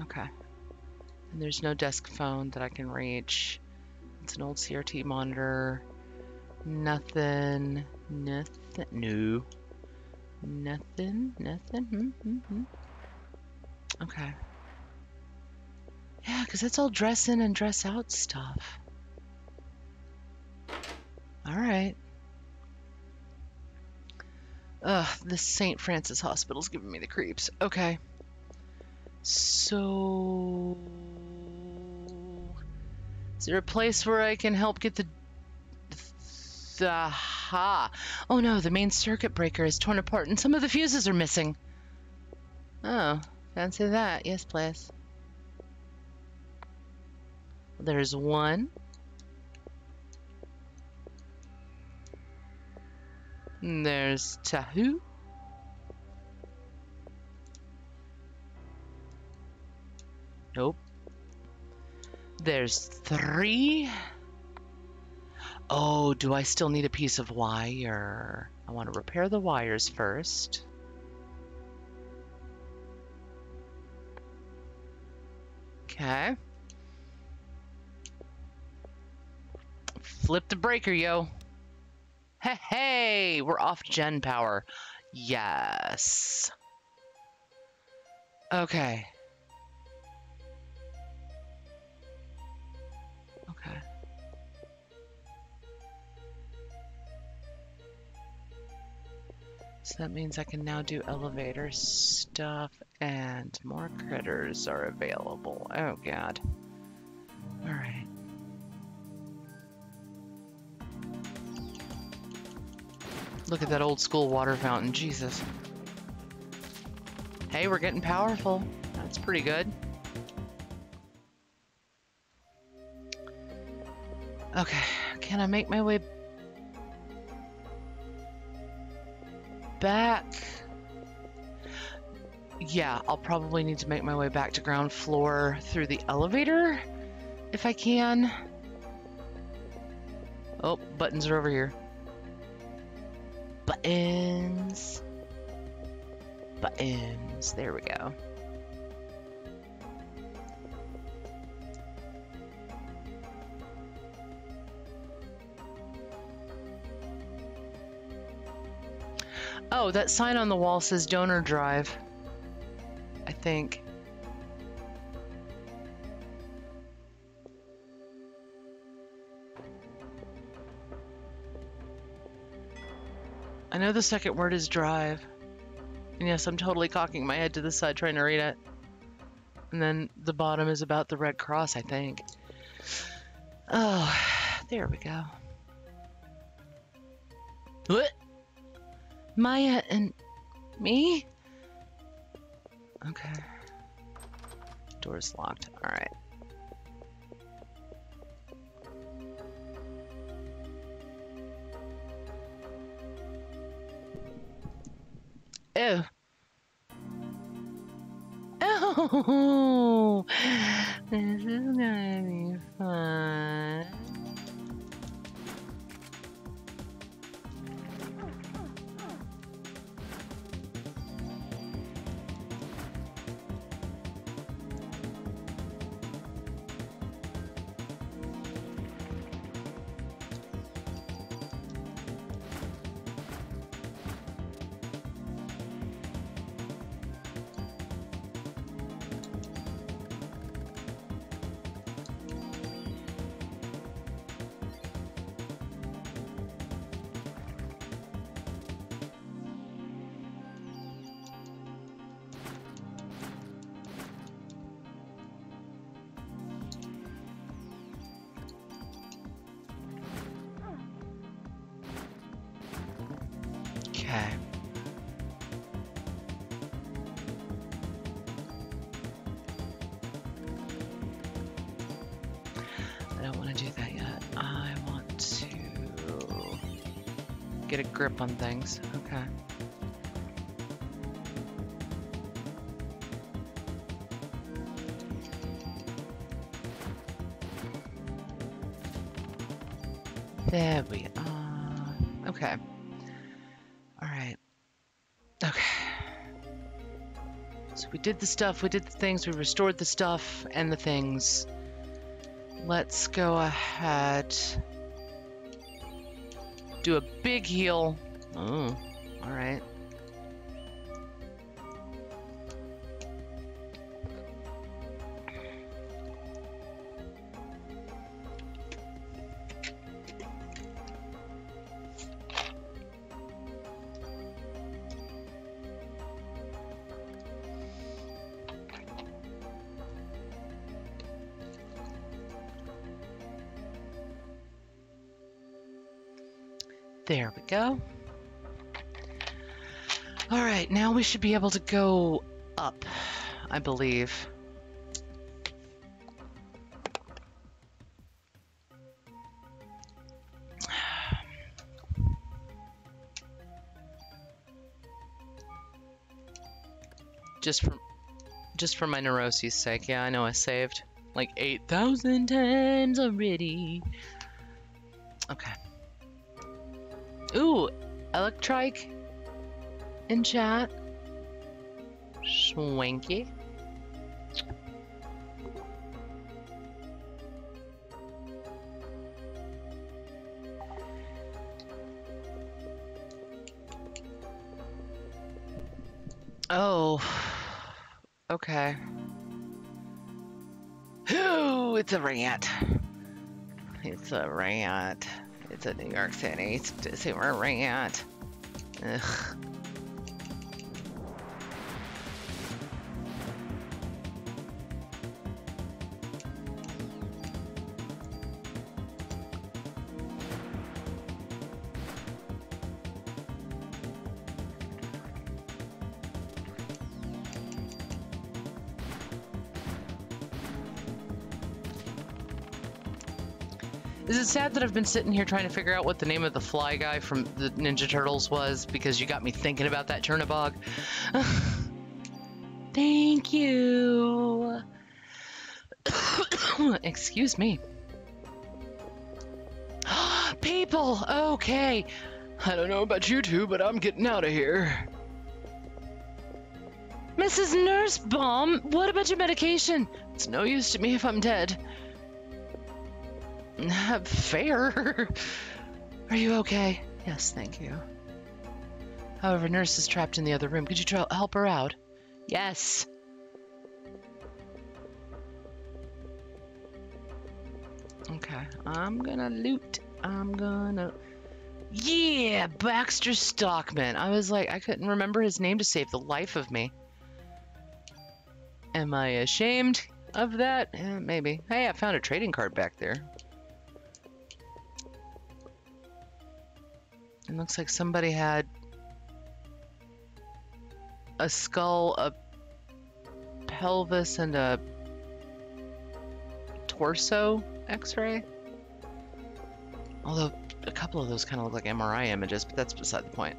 Okay. And there's no desk phone that I can reach. It's an old CRT monitor. Nothing. No. Nothing. Okay. Yeah, because that's all dress in and dress out stuff. Alright. Ugh, the St. Francis Hospital's giving me the creeps. Okay. So... Is there a place where I can help get the... Aha! Oh no, the main circuit breaker is torn apart and some of the fuses are missing. Oh, fancy that. Yes, please. There's one. There's two. Nope. There's 3. Oh, do I still need a piece of wire? I want to repair the wires first. Okay. Flip the breaker, yo. Hey, hey, we're off gen power. Yes. Okay. Okay. So that means I can now do elevator stuff and more critters are available. Oh, God. All right. Look at that old school water fountain. Jesus. Hey, we're getting powerful. That's pretty good. Okay. Can I make my way back? Yeah, I'll probably need to make my way back to ground floor through the elevator if I can. Oh, buttons are over here. Buttons. Buttons. There we go. Oh, that sign on the wall says donor drive. I think. I know the second word is drive. And yes, I'm totally cocking my head to the side trying to read it. And then the bottom is about the Red Cross, I think. Oh, there we go. What? Maya and me? Okay. Door's locked. All right. Ew. Oh, this is gonna be fun. Okay. I don't want to do that yet. I want to get a grip on things. Okay. There we are. Okay. All right. Okay. So we did the stuff, we did the things, we restored the stuff and the things. Let's go ahead. Do a big heal. Oh, all right. There we go. All right, now we should be able to go up, I believe. Just for my neuroses' sake. Yeah, I know I saved like 8,000 times already. Okay. Ooh, Electrike in chat. Swanky. Oh, okay. Ooh, it's a rant. It's a rant. It's a New York City consumer rant. Ugh. Is it sad that I've been sitting here trying to figure out what the name of the fly guy from the Ninja Turtles was because you got me thinking about that Chernobog? Thank you. Excuse me. People, okay. I don't know about you two, but I'm getting out of here. Mrs. Nursebaum, what about your medication? It's no use to me if I'm dead. Fair. Are you okay? Yes, thank you. However, Nurse is trapped in the other room. Could you help her out? Yes. Okay, I'm gonna loot. I'm gonna Yeah, Baxter Stockman. I was like, I couldn't remember his name to save the life of me. Am I ashamed of that? Maybe. Hey, I found a trading card back there. It looks like somebody had a skull, a pelvis, and a torso x-ray. Although a couple of those kind of look like MRI images, but that's beside the point.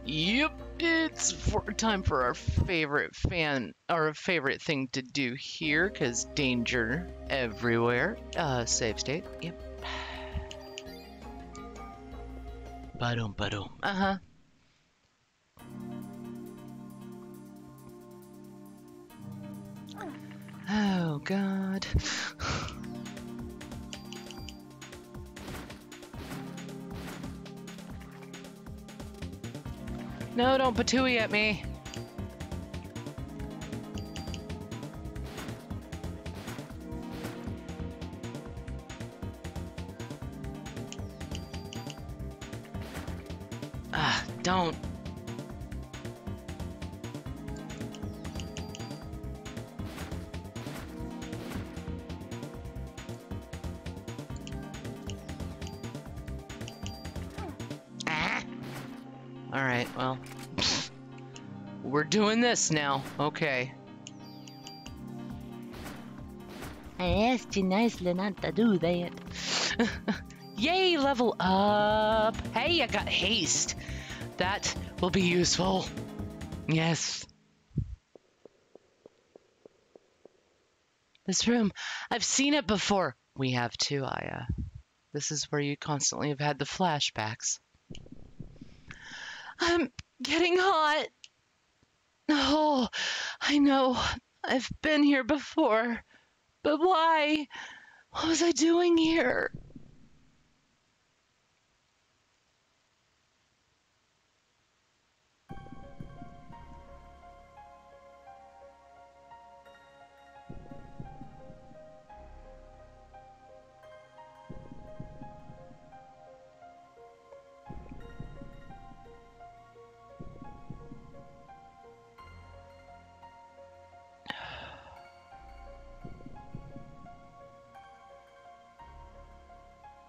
Yep, it's time for our favorite favorite thing to do here, because danger everywhere. Save state. Yep. Ba-dum, ba-dum. Uh-huh. Oh, God. No, don't patooey at me. Don't. All right, well, we're doing this now. Okay. I asked you nicely not to do that. Yay, level up. Hey, I got haste. That will be useful. Yes. This room, I've seen it before. We have too, Aya. This is where you constantly have had the flashbacks. I'm getting hot. Oh, I know. I've been here before. But why? What was I doing here?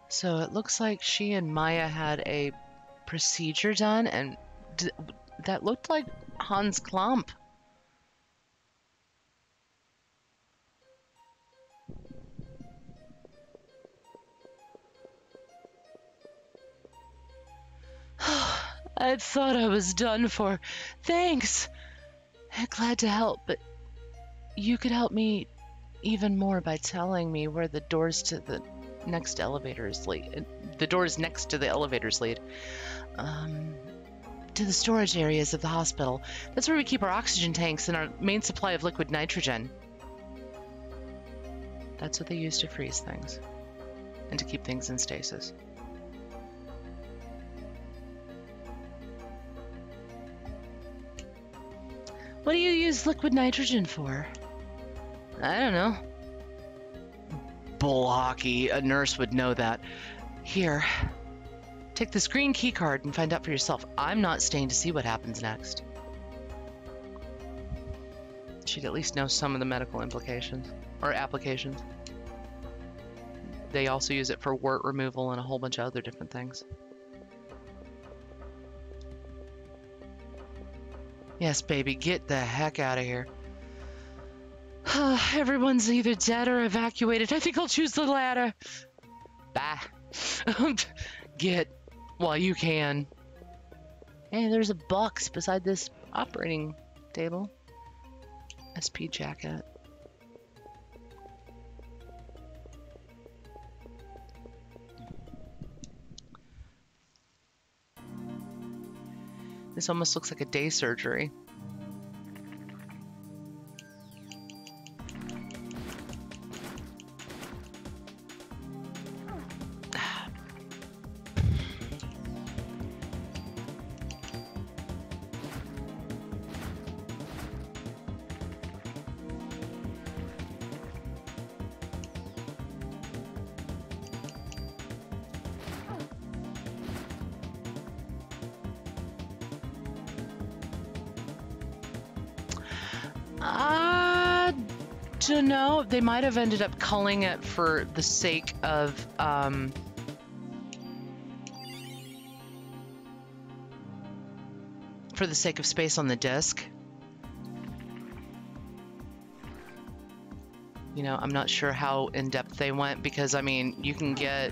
So it looks like she and Maya had a procedure done, and that looked like Hans Klump. I thought I was done for. Thanks. Glad to help, but you could help me even more by telling me where the doors to the next elevators lead. The doors next to the elevators lead. To the storage areas of the hospital. That's where we keep our oxygen tanks and our main supply of liquid nitrogen. That's what they use to freeze things and to keep things in stasis. What do you use liquid nitrogen for? I don't know. Bull hockey. A nurse would know that. Here. Take this green key card and find out for yourself. I'm not staying to see what happens next. She'd at least know some of the medical implications. Or applications. They also use it for wart removal and a whole bunch of other different things. Yes, baby, get the heck out of here. Everyone's either dead or evacuated. I think I'll choose the latter. Bye. Get while you can. Hey, there's a box beside this operating table. SP jacket. This almost looks like a day surgery. I don't know. They might have ended up culling it for the sake of, space on the disk. You know, I'm not sure how in-depth they went because, I mean, you can get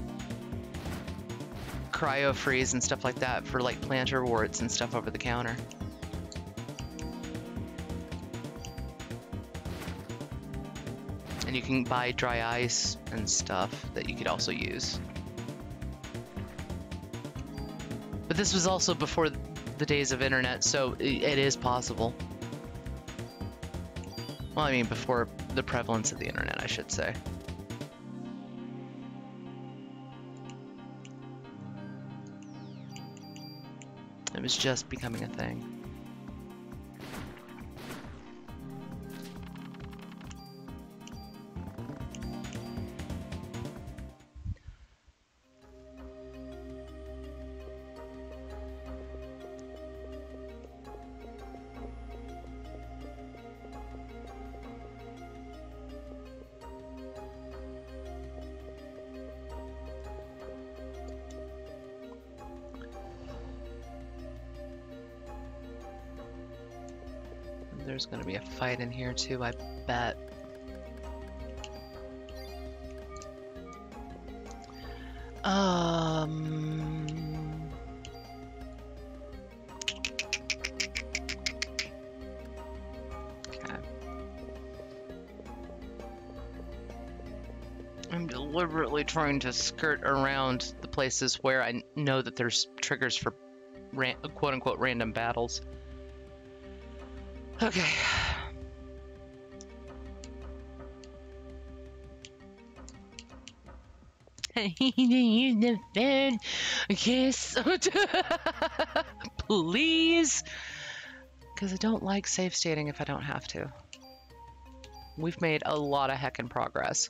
cryo freeze and stuff like that for like plantar warts and stuff over the counter. And you can buy dry ice and stuff that you could also use. But this was also before the days of internet, so it is possible. Well, I mean, before the prevalence of the internet, I should say. It was just becoming a thing. There's gonna be a fight in here too, I bet. Okay. I'm deliberately trying to skirt around the places where I know that there's triggers for quote-unquote random battles. Okay. I need to use the phone. Yes. Please. Because I don't like safe stating if I don't have to. We've made a lot of heckin' progress.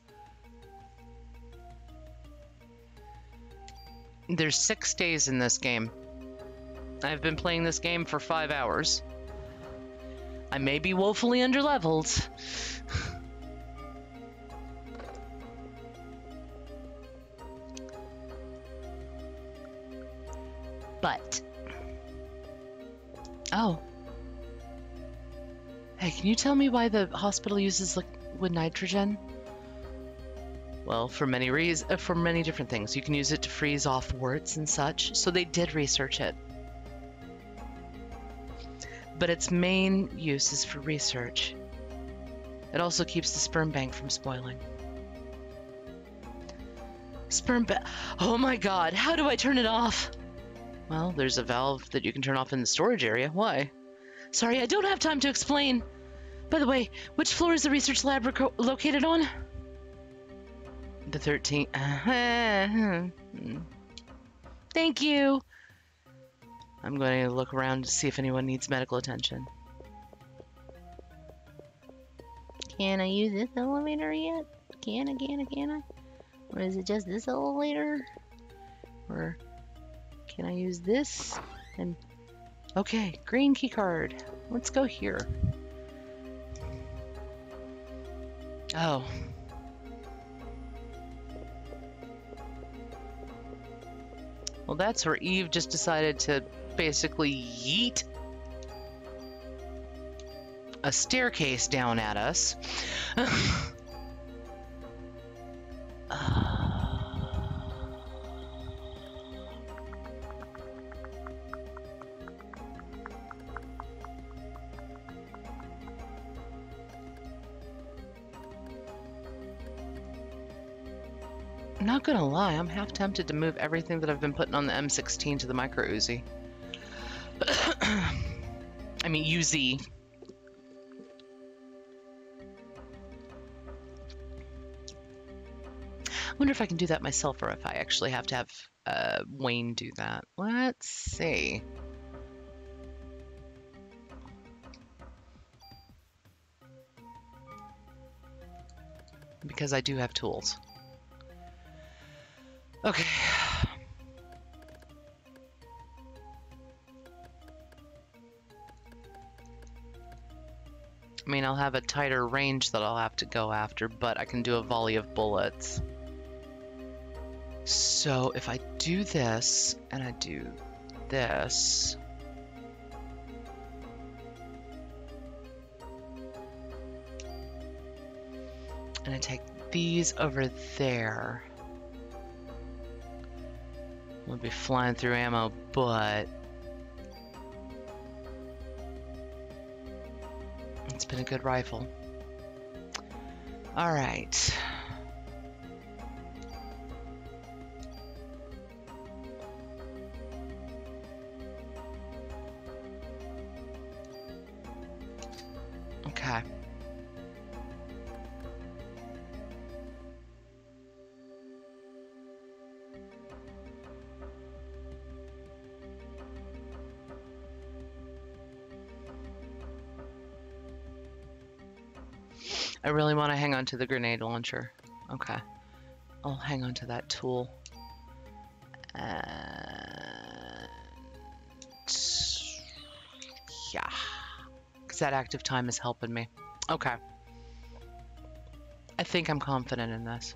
There's 6 days in this game. I've been playing this game for 5 hours. I may be woefully underleveled. But... Oh. Hey, can you tell me why the hospital uses liquid nitrogen? Well, for many reasons, for many different things. You can use it to freeze off warts and such, so they did research it. But its main use is for research. It also keeps the sperm bank from spoiling. Oh my god, how do I turn it off? Well, there's a valve that you can turn off in the storage area. Why? Sorry, I don't have time to explain. By the way, which floor is the research lab located on? The 13th. Thank you. I'm going to look around to see if anyone needs medical attention. Can I use this elevator yet? Can I? Or is it just this elevator? Or can I use this? And okay, green key card. Let's go here. Oh. Well, that's where Eve just decided to basically yeet a staircase down at us. I'm not gonna lie, I'm half tempted to move everything that I've been putting on the M16 to the micro Uzi. I mean, UZ. I wonder if I can do that myself or if I actually have to have Wayne do that. Let's see. Because I do have tools. Okay. I mean, I'll have a tighter range that I'll have to go after, but I can do a volley of bullets. So if I do this, and I do this... and I take these over there. We'll be flying through ammo, but it's been a good rifle. All right. Okay. I really want to hang on to the grenade launcher. Okay. I'll hang on to that tool. And... yeah. Because that active time is helping me. Okay. I think I'm confident in this.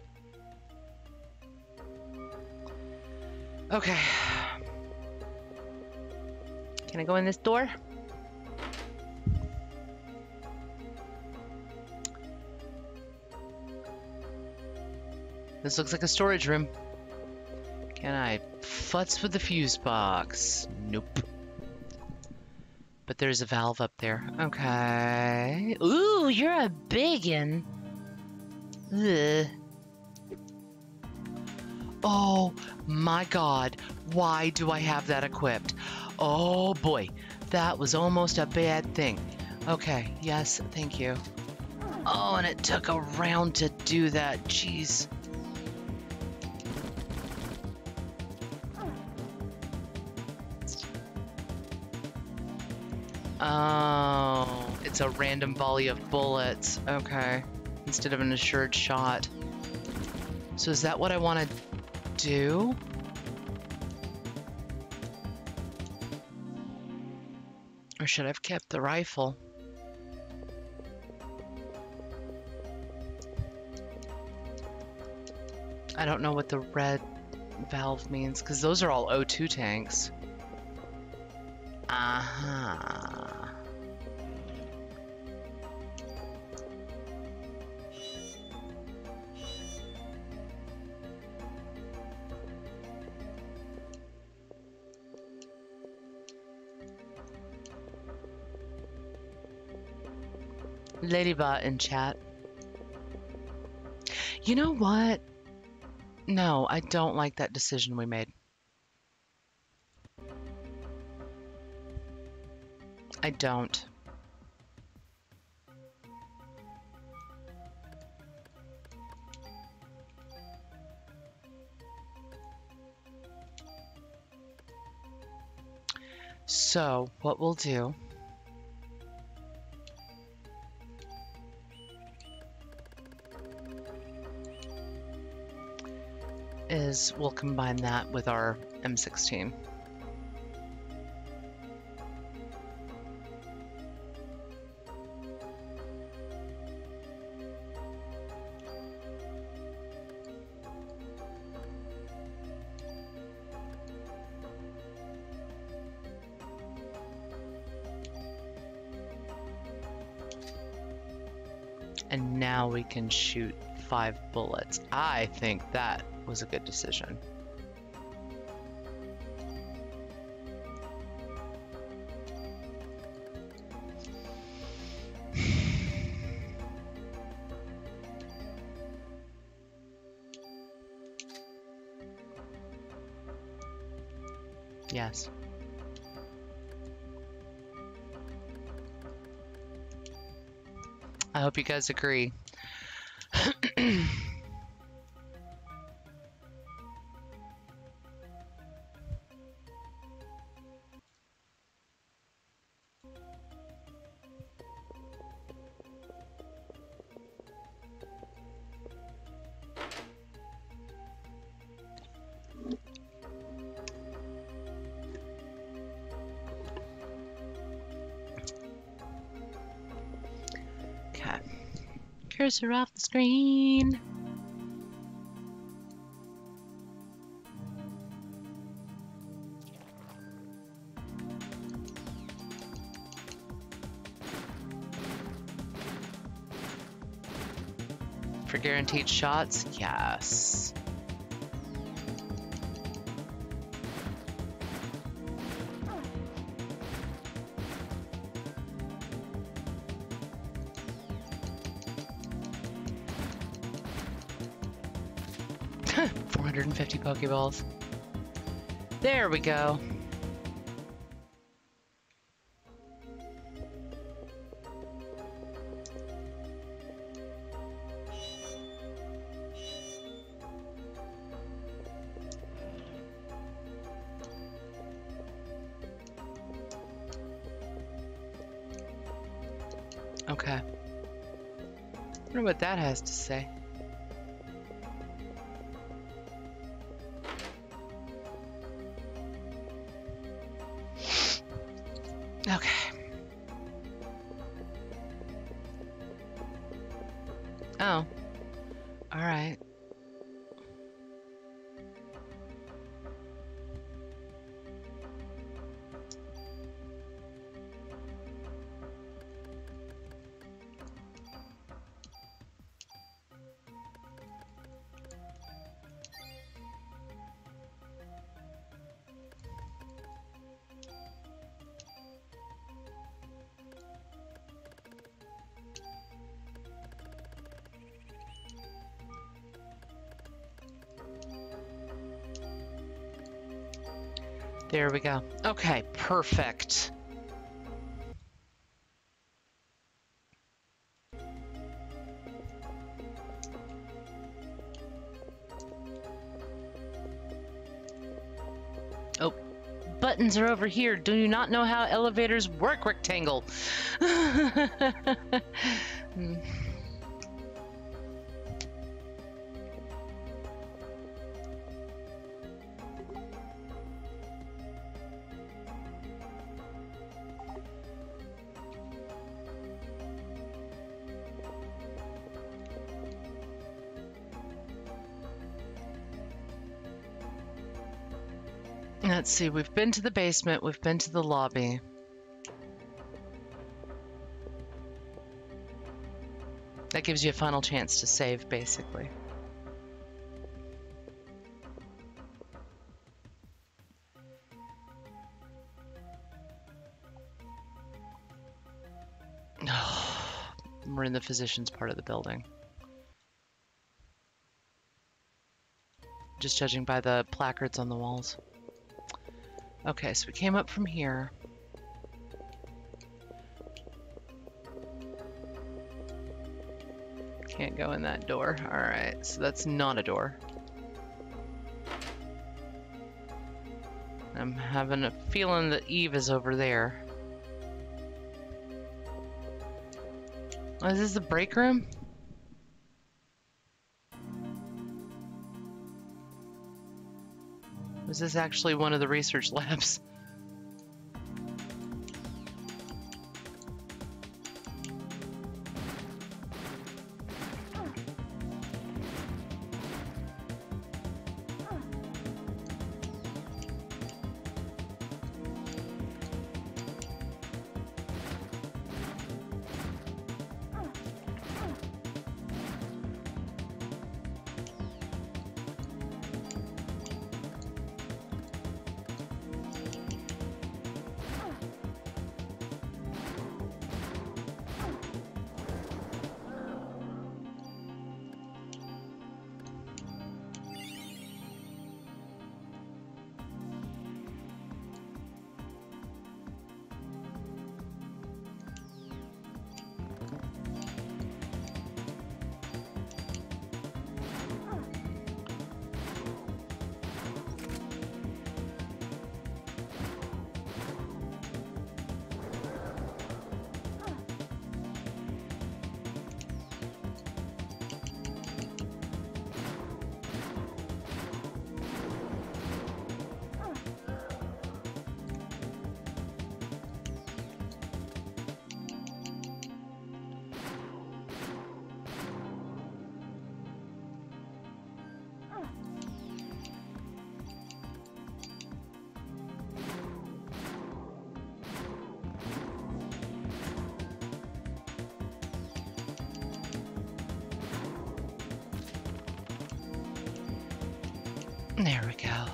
Okay. Can I go in this door? This looks like a storage room. Can I futz with the fuse box? Nope. But there's a valve up there. Okay. Ooh, you're a biggin'. Ugh. Oh my god. Why do I have that equipped? Oh boy. That was almost a bad thing. Okay. Yes, thank you. Oh, and it took a round to do that. Jeez. Oh, it's a random volley of bullets. Okay. Instead of an assured shot. So is that what I want to do? Or should I have kept the rifle? I don't know what the red valve means, because those are all O2 tanks. Uh-huh. Ladybot in chat. You know what? No, I don't like that decision we made. I don't. So, what we'll do is we'll combine that with our M16. And now we can shoot 5 bullets. I think that was a good decision. Yes. I hope you guys agree. cursor off the screen. For guaranteed shots? Yes. $450 Pokeballs. There we go. Okay. I wonder what that has to say. Okay. Oh. All right. There we go. Okay, perfect. Oh, buttons are over here. Do you not know how elevators work, Rectangle? Let's see, we've been to the basement, we've been to the lobby. That gives you a final chance to save, basically. We're in the physician's part of the building. Just judging by the placards on the walls. Okay, so we came up from here. Can't go in that door. Alright, so that's not a door. I'm having a feeling that Eve is over there. Oh, is this the break room? Was this actually one of the research labs? There we go.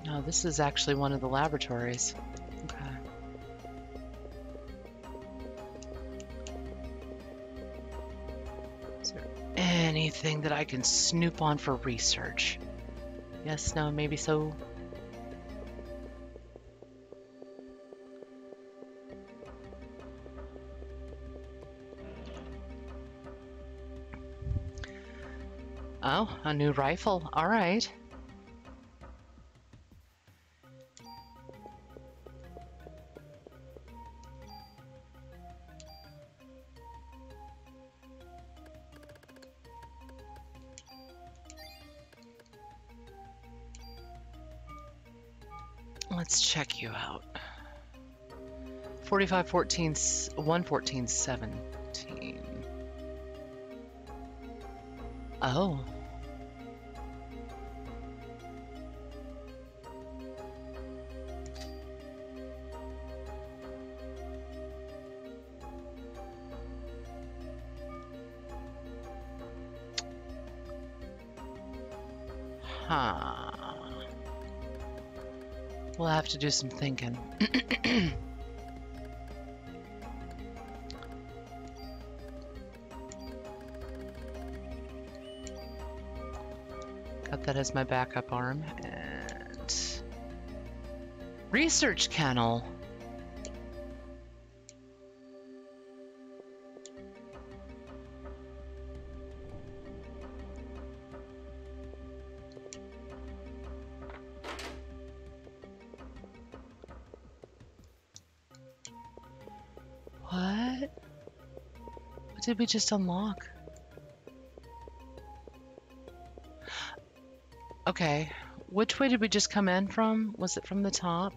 No, this is actually one of the laboratories. Okay. Is there anything that I can snoop on for research? Yes, no, maybe so. Oh, a new rifle. All right. Let's check you out. 45, 14, 114, 17. Oh. Huh. We'll have to do some thinking. Got that as my backup arm. And research kennel. What? What did we just unlock? Okay, which way did we just come in from? Was it from the top?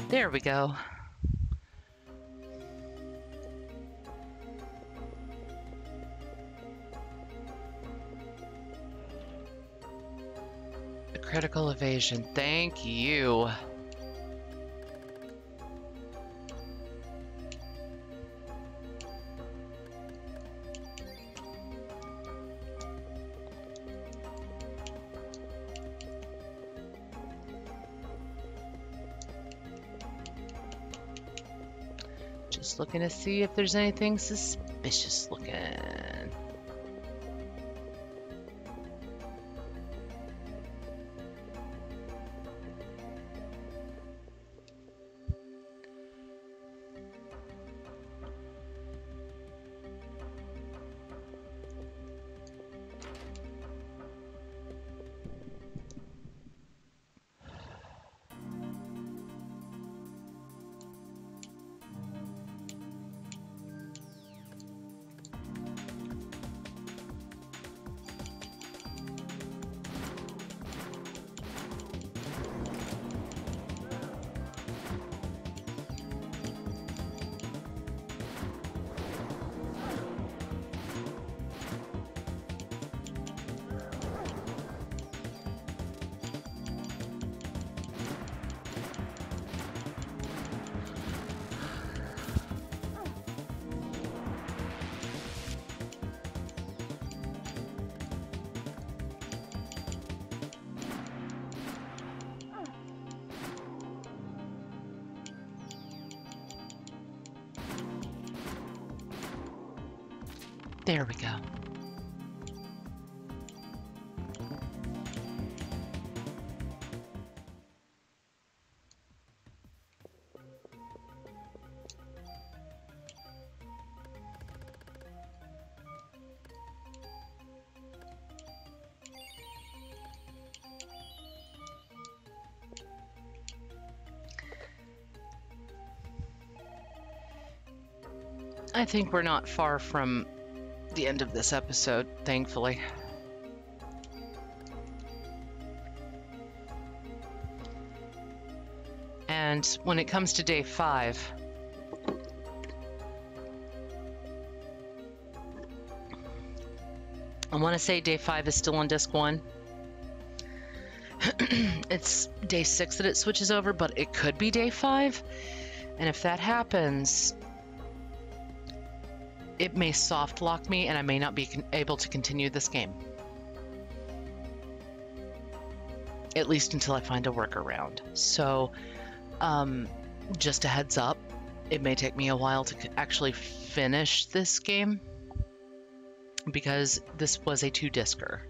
There we go. Critical evasion. Thank you. Just looking to see if there's anything suspicious looking. There we go. I think we're not far from the end of this episode, thankfully. And when it comes to day 5, I want to say day 5 is still on disc 1. It's day 6 that it switches over, but it could be day 5. And if that happens, it may soft lock me and I may not be able to continue this game. At least until I find a workaround. So, just a heads up, it may take me a while to actually finish this game because this was a 2-discer.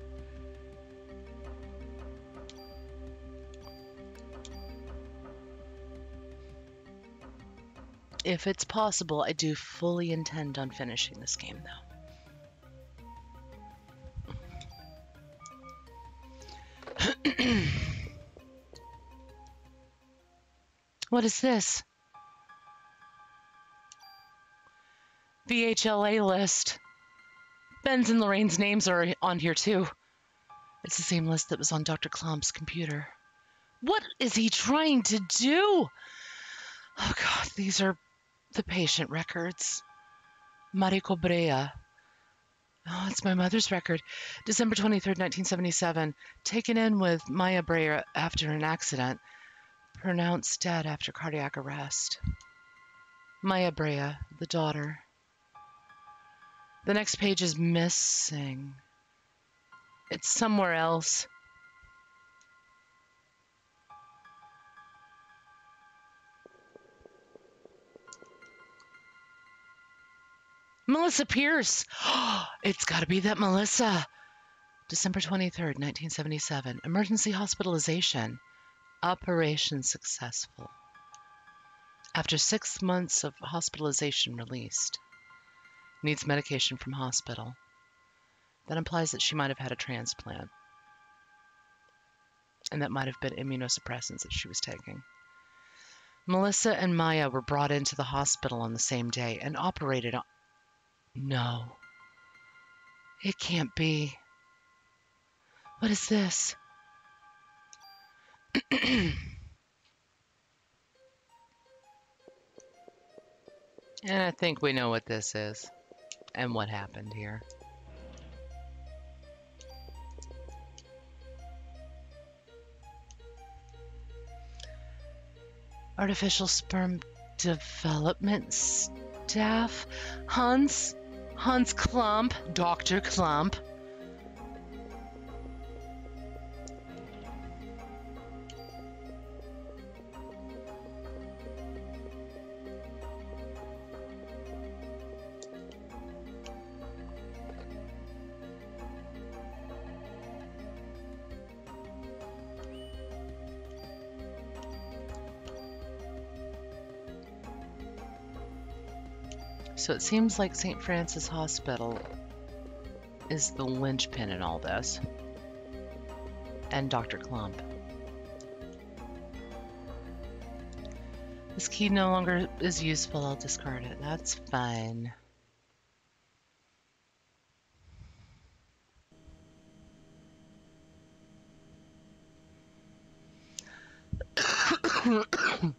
If it's possible, I do fully intend on finishing this game, though. What is this? VHLA list. Ben's and Lorraine's names are on here, too. It's the same list that was on Dr. Klomp's computer. What is he trying to do? Oh, God, these are the patient records. Marico Brea. Oh, it's my mother's record. December 23rd, 1977. Taken in with Maya Brea after an accident. Pronounced dead after cardiac arrest. Maya Brea, the daughter. The next page is missing. It's somewhere else. Melissa Pierce. It's got to be that Melissa. December 23rd, 1977. Emergency hospitalization. Operation successful. After 6 months of hospitalization, released. Needs medication from hospital. That implies that she might have had a transplant. And that might have been immunosuppressants that she was taking. Melissa and Maya were brought into the hospital on the same day and operated on... No. It can't be. What is this? And I think we know what this is and what happened here. Artificial sperm development staff. Hans Klump, Dr. Klump. So it seems like St. Francis Hospital is the linchpin in all this. And Dr. Klump. This key no longer is useful. I'll discard it. That's fine.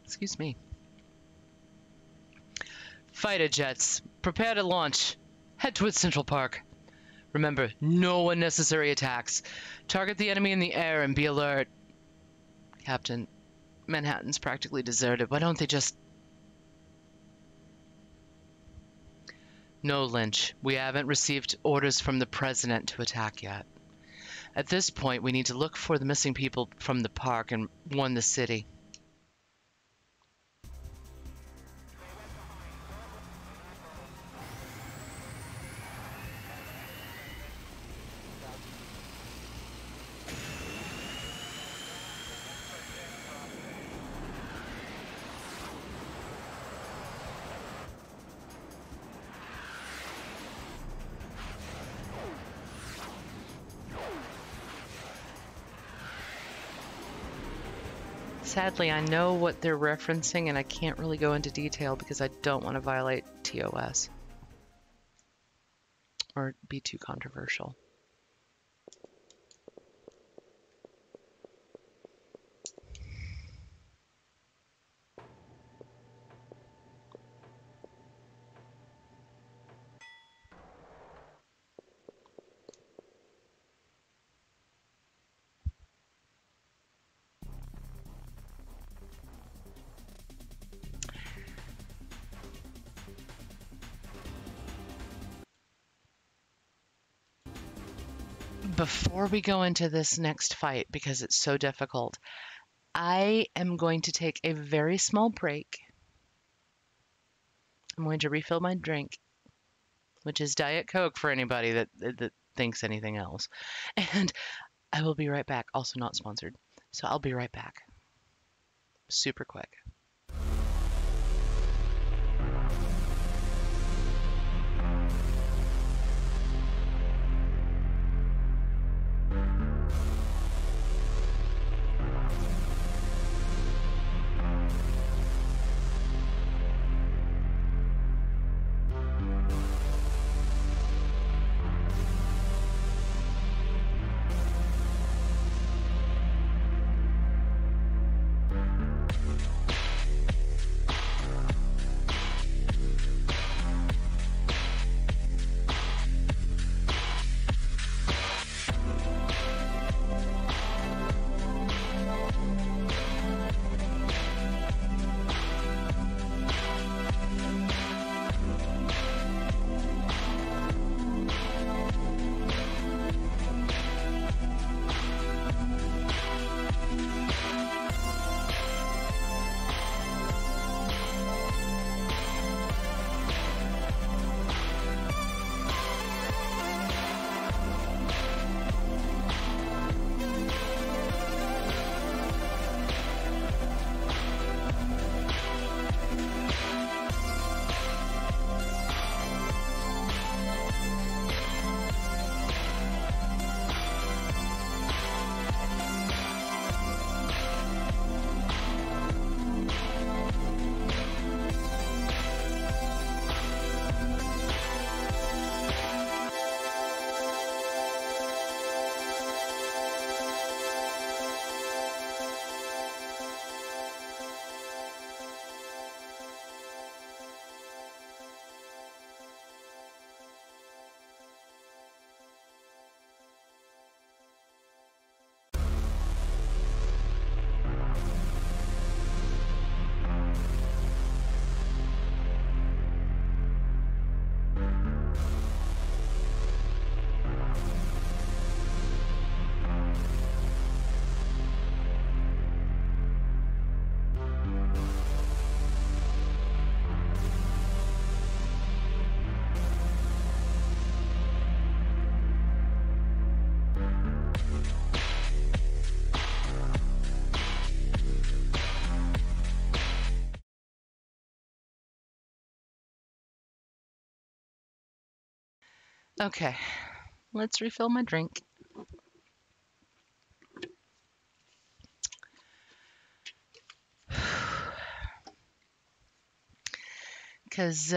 Excuse me. Fighter jets, prepare to launch. Head towards Central Park. Remember, no unnecessary attacks. Target the enemy in the air and be alert. Captain, Manhattan's practically deserted. Why don't they just... No, Lynch. We haven't received orders from the president to attack yet. At this point, we need to look for the missing people from the park and warn the city. Sadly, I know what they're referencing, and I can't really go into detail because I don't want to violate TOS or be too controversial. Before we go into this next fight, because it's so difficult, I am going to take a very small break. I'm going to refill my drink, which is Diet Coke for anybody that thinks anything else. And I will be right back. Also not sponsored. So I'll be right back. Super quick. Okay, let's refill my drink. Because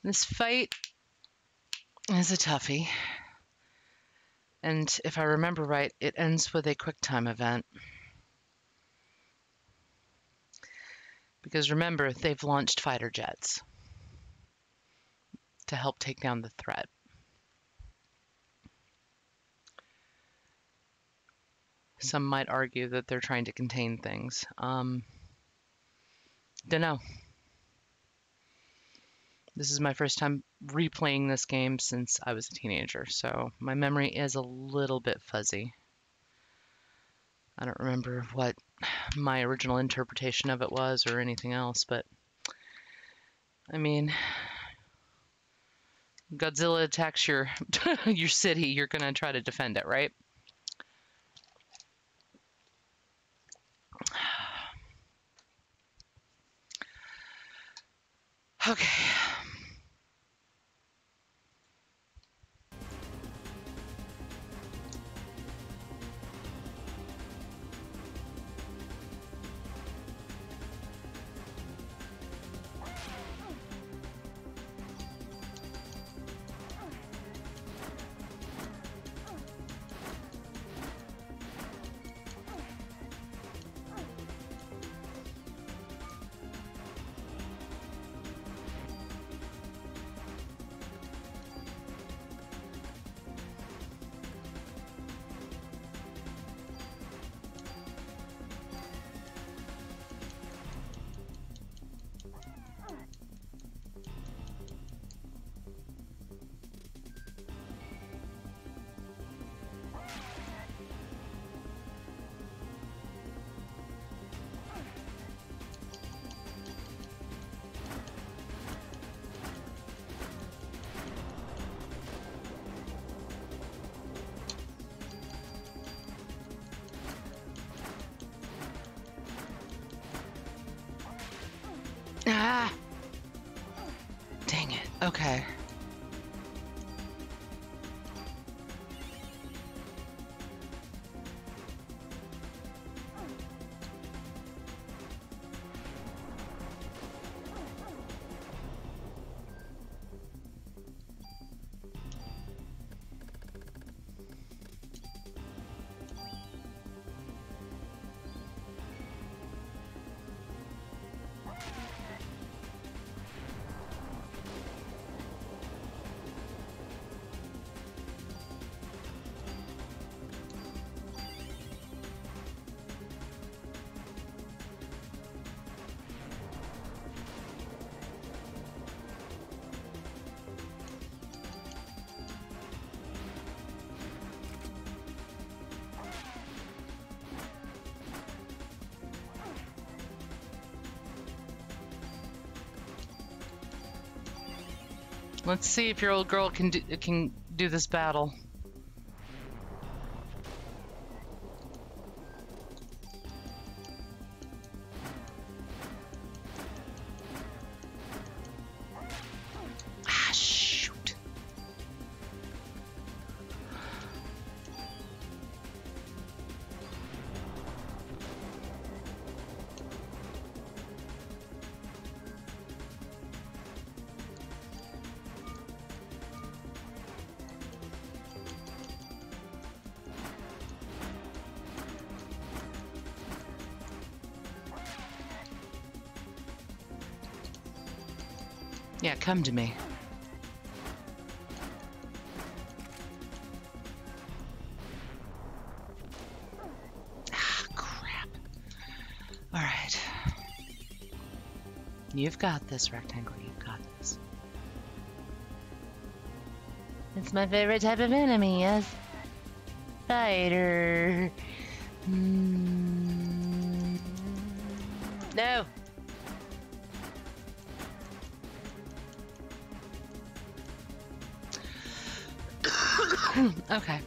this fight is a toughie. And if I remember right, it ends with a quick time event. Because remember, they've launched fighter jets to help take down the threat. Some might argue that they're trying to contain things. Don't know. This is my first time replaying this game since I was a teenager, so my memory is a little bit fuzzy. I don't remember what my original interpretation of it was or anything else, but I mean, Godzilla attacks your your city, you're gonna try to defend it, right? Okay. Okay. Let's see if your old girl can do this battle. Ah, shoot. Yeah, come to me. Ah, crap. All right. You've got this, Rectangle. You've got this. It's my favorite type of enemy, yes. Fighter. No. Okay.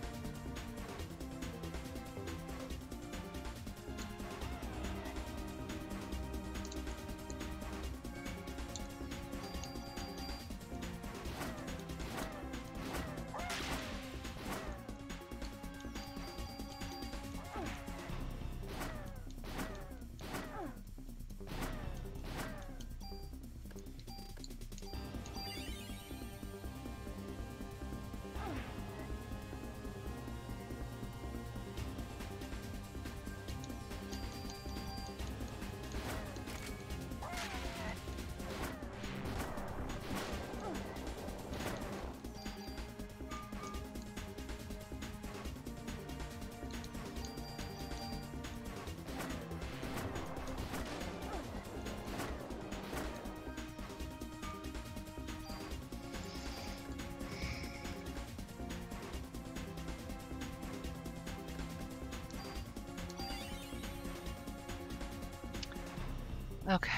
Okay.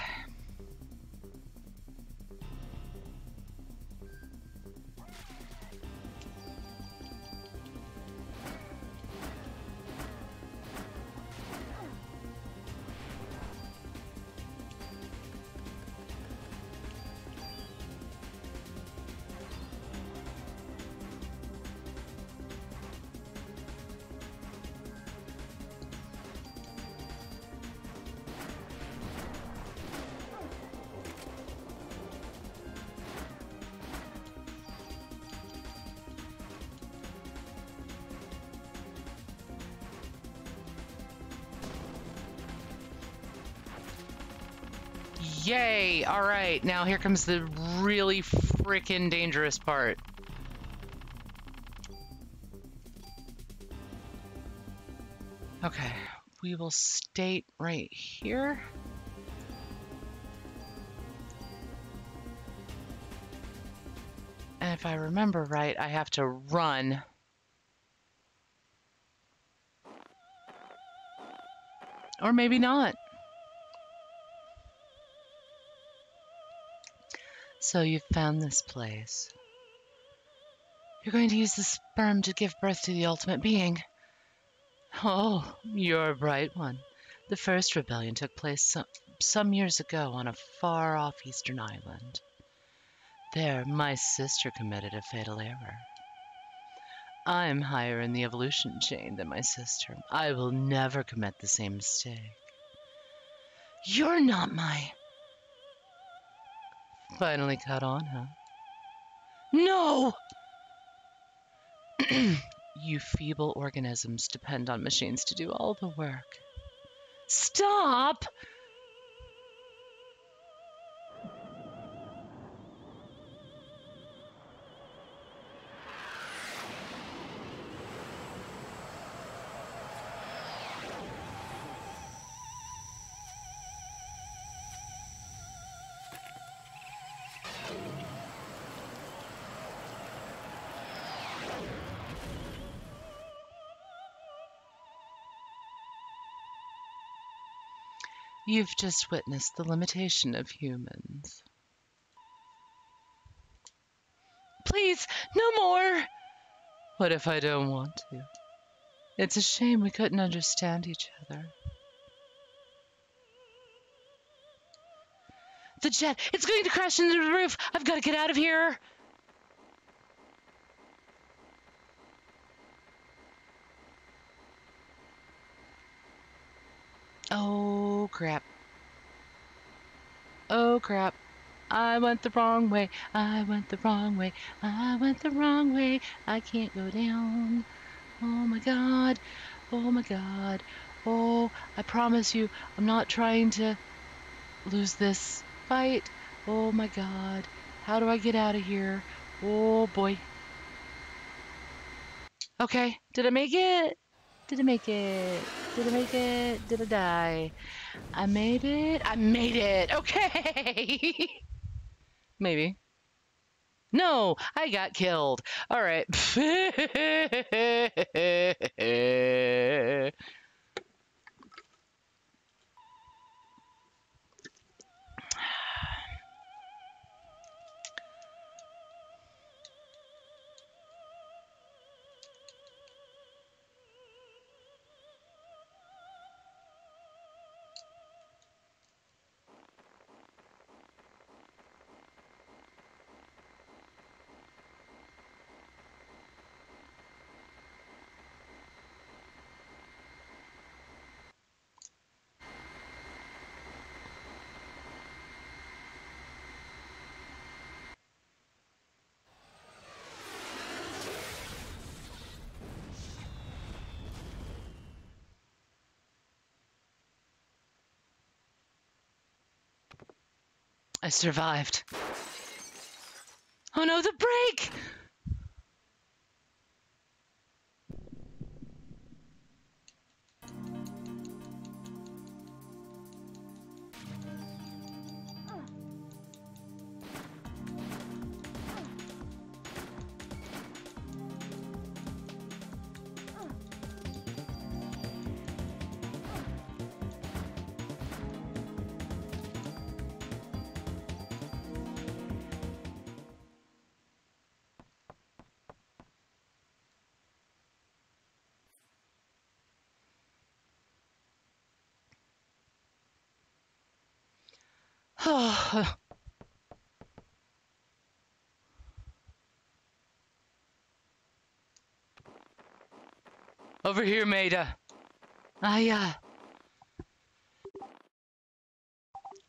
Yay! All right, now here comes the really freaking dangerous part. Okay, we will state right here. And if I remember right, I have to run. Or maybe not. So you've found this place. You're going to use the sperm to give birth to the ultimate being. Oh, you're a bright one. The first rebellion took place some years ago on a far-off eastern island. There, my sister committed a fatal error. I'm higher in the evolution chain than my sister. I will never commit the same mistake. You're not my... Finally caught on, huh? No! You feeble organisms depend on machines to do all the work. Stop! You've just witnessed the limitation of humans. Please, no more! What if I don't want to? It's a shame we couldn't understand each other. The jet! It's going to crash into the roof! I've got to get out of here! Oh, crap. Oh, crap. I went the wrong way. I went the wrong way. I went the wrong way. I can't go down. Oh my god. Oh my god. Oh, I promise you, I'm not trying to lose this fight. Oh my god. How do I get out of here? Oh boy. Okay, did I make it? Did I make it? Did I make it? Did I die? I made it. I made it. Okay. Maybe. No, I got killed. All right. I survived. Oh no, the brake! Over here, Maida.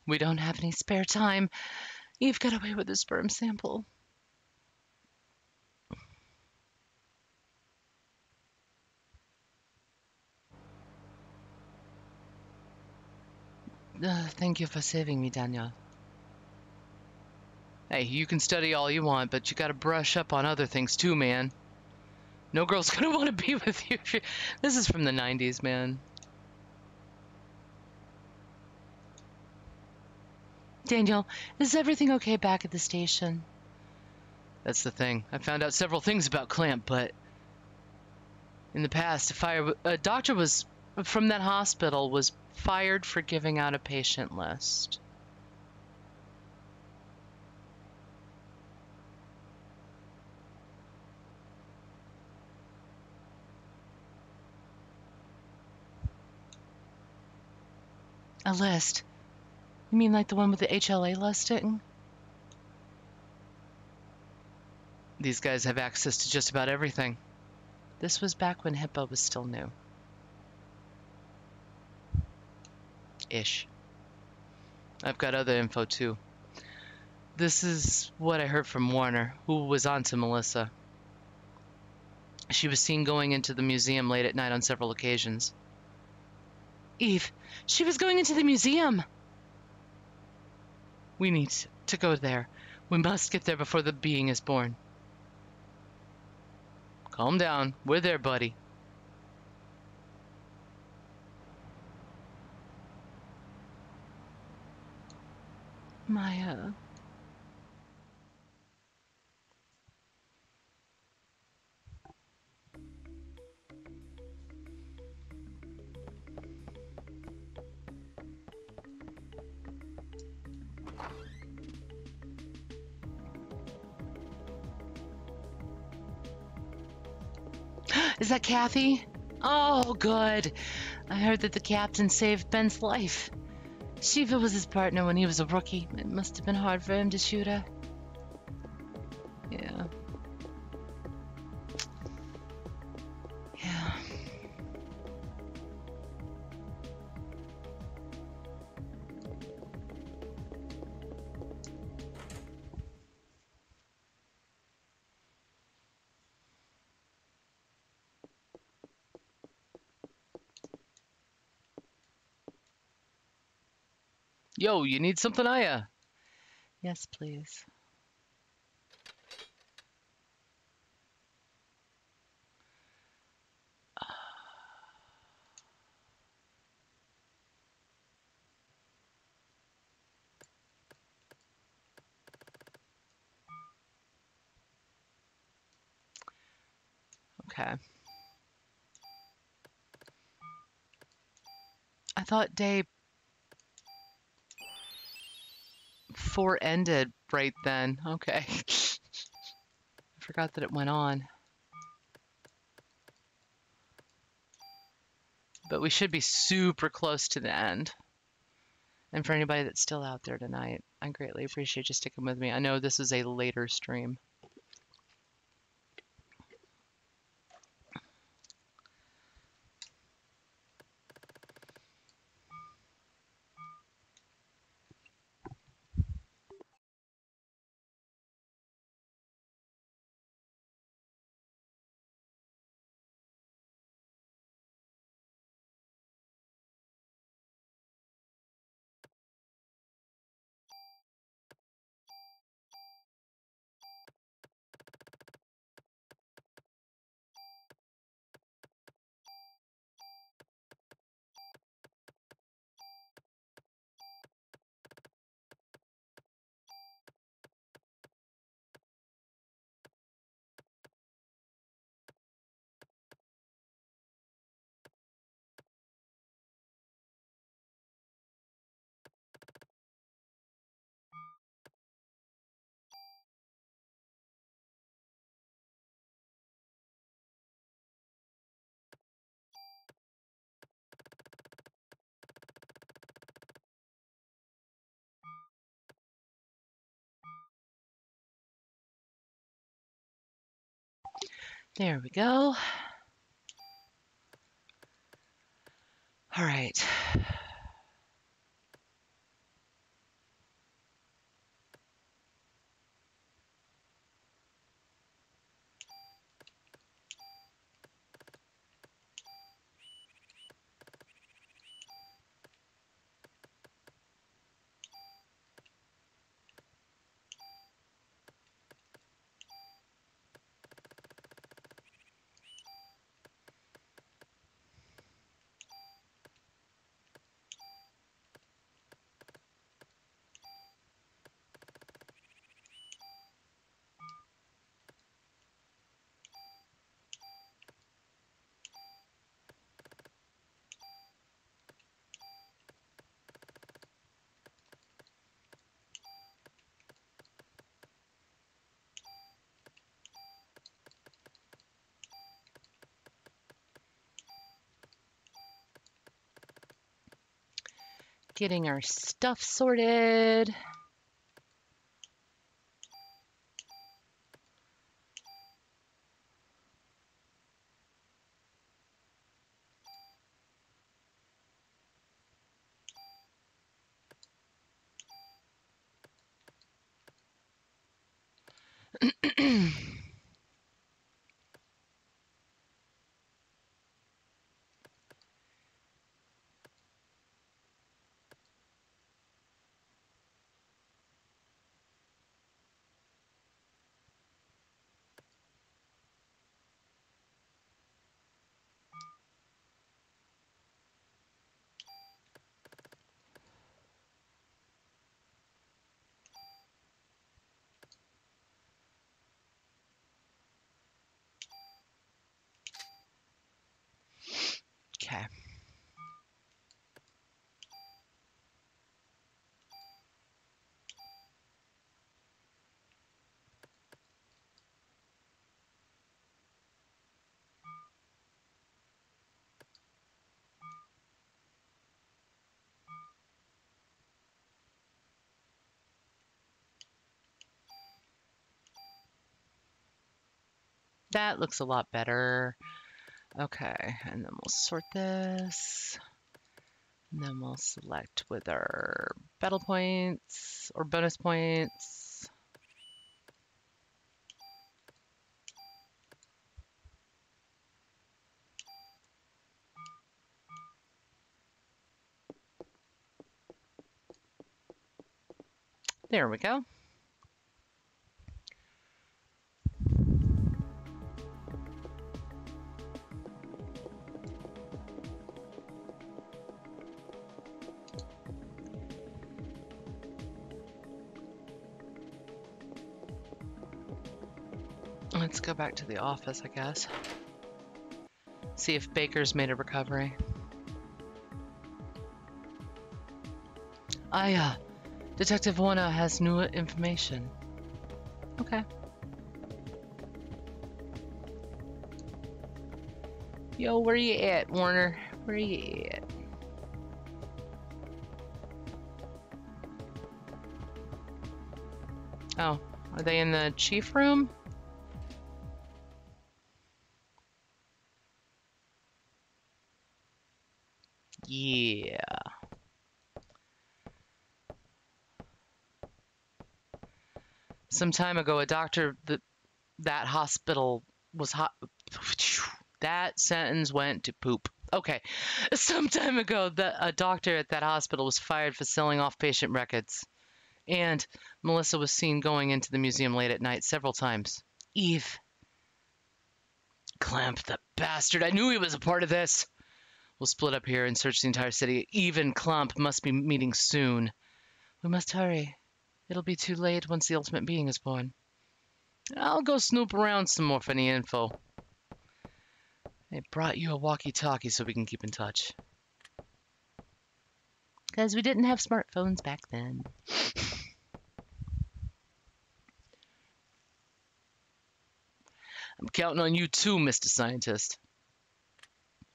We don't have any spare time. Eve got away with the sperm sample. Thank you for saving me, Daniel. Hey, you can study all you want, but you gotta brush up on other things too, man. No girl's gonna want to be with you. This is from the 90s, man. Daniel, is everything okay back at the station? That's the thing. I found out several things about Clamp, but in the past, a doctor was from that hospital was fired for giving out a patient list. A list? You mean like the one with the HLA listing? These guys have access to just about everything. This was back when HIPAA was still new. Ish. I've got other info too. This is what I heard from Warner, who was on to Melissa. She was seen going into the museum late at night on several occasions. Eve, she was going into the museum! We need to go there. We must get there before the being is born. Calm down. We're there, buddy. Maya. Is that Kathy? Oh, good. I heard that the captain saved Ben's life. Shiva was his partner when he was a rookie. It must have been hard for him to shoot her. Yeah. Yeah. Yo, you need something, Aya? Yes, please. Okay. I thought day 4 ended right then. Okay. I forgot that it went on. But we should be super close to the end. And for anybody that's still out there tonight, I greatly appreciate you sticking with me. I know this is a later stream. There we go. All right. Getting our stuff sorted. That looks a lot better. Okay, and then we'll sort this. And then we'll select with our battle points or bonus points. There we go. Let's go back to the office, I guess. See if Baker's made a recovery. Detective Warner has new information. Okay. Yo, where you at, Warner? Where you at? Oh, are they in the chief room? Yeah. Some time ago, a doctor that hospital was hot. That sentence went to poop. Okay. Some time ago, a doctor at that hospital was fired for selling off patient records. And Melissa was seen going into the museum late at night several times. Eve. Clamp, the bastard. I knew he was a part of this. We'll split up here and search the entire city. Eve and Clamp must be meeting soon. We must hurry. It'll be too late once the ultimate being is born. I'll go snoop around some more for any info. I brought you a walkie-talkie so we can keep in touch. Because we didn't have smartphones back then. I'm counting on you too, Mr. Scientist.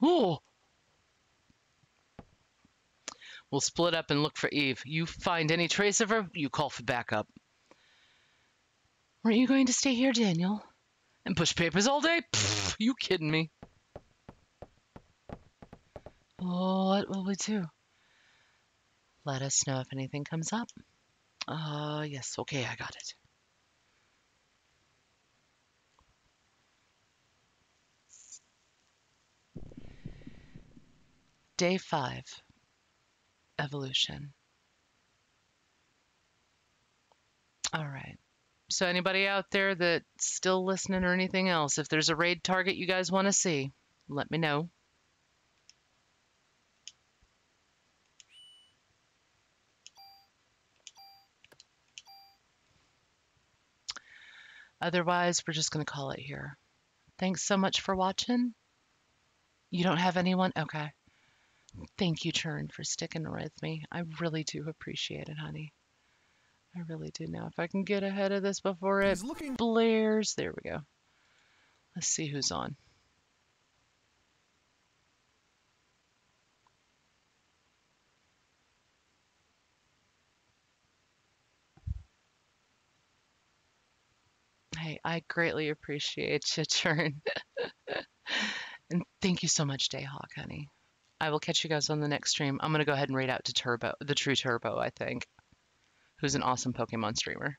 Oh! We'll split up and look for Eve. You find any trace of her, you call for backup. Weren't you going to stay here, Daniel? And push papers all day? Pfft, you kidding me? What will we do? Let us know if anything comes up. Yes, okay, I got it. Day 5. Evolution. All right. So anybody out there that's still listening or anything else, if there's a raid target you guys want to see, let me know. Otherwise, we're just going to call it here. Thanks so much for watching. You don't have anyone? Okay. Thank you, Churn, for sticking with me. I really do appreciate it, honey. I really do. Now, if I can get ahead of this before it blares. There we go. Let's see who's on. Hey, I greatly appreciate you, Churn. And thank you so much, Dayhawk, honey. I will catch you guys on the next stream. I'm going to go ahead and raid out to Turbo, the True Turbo, I think, who's an awesome Pokemon streamer.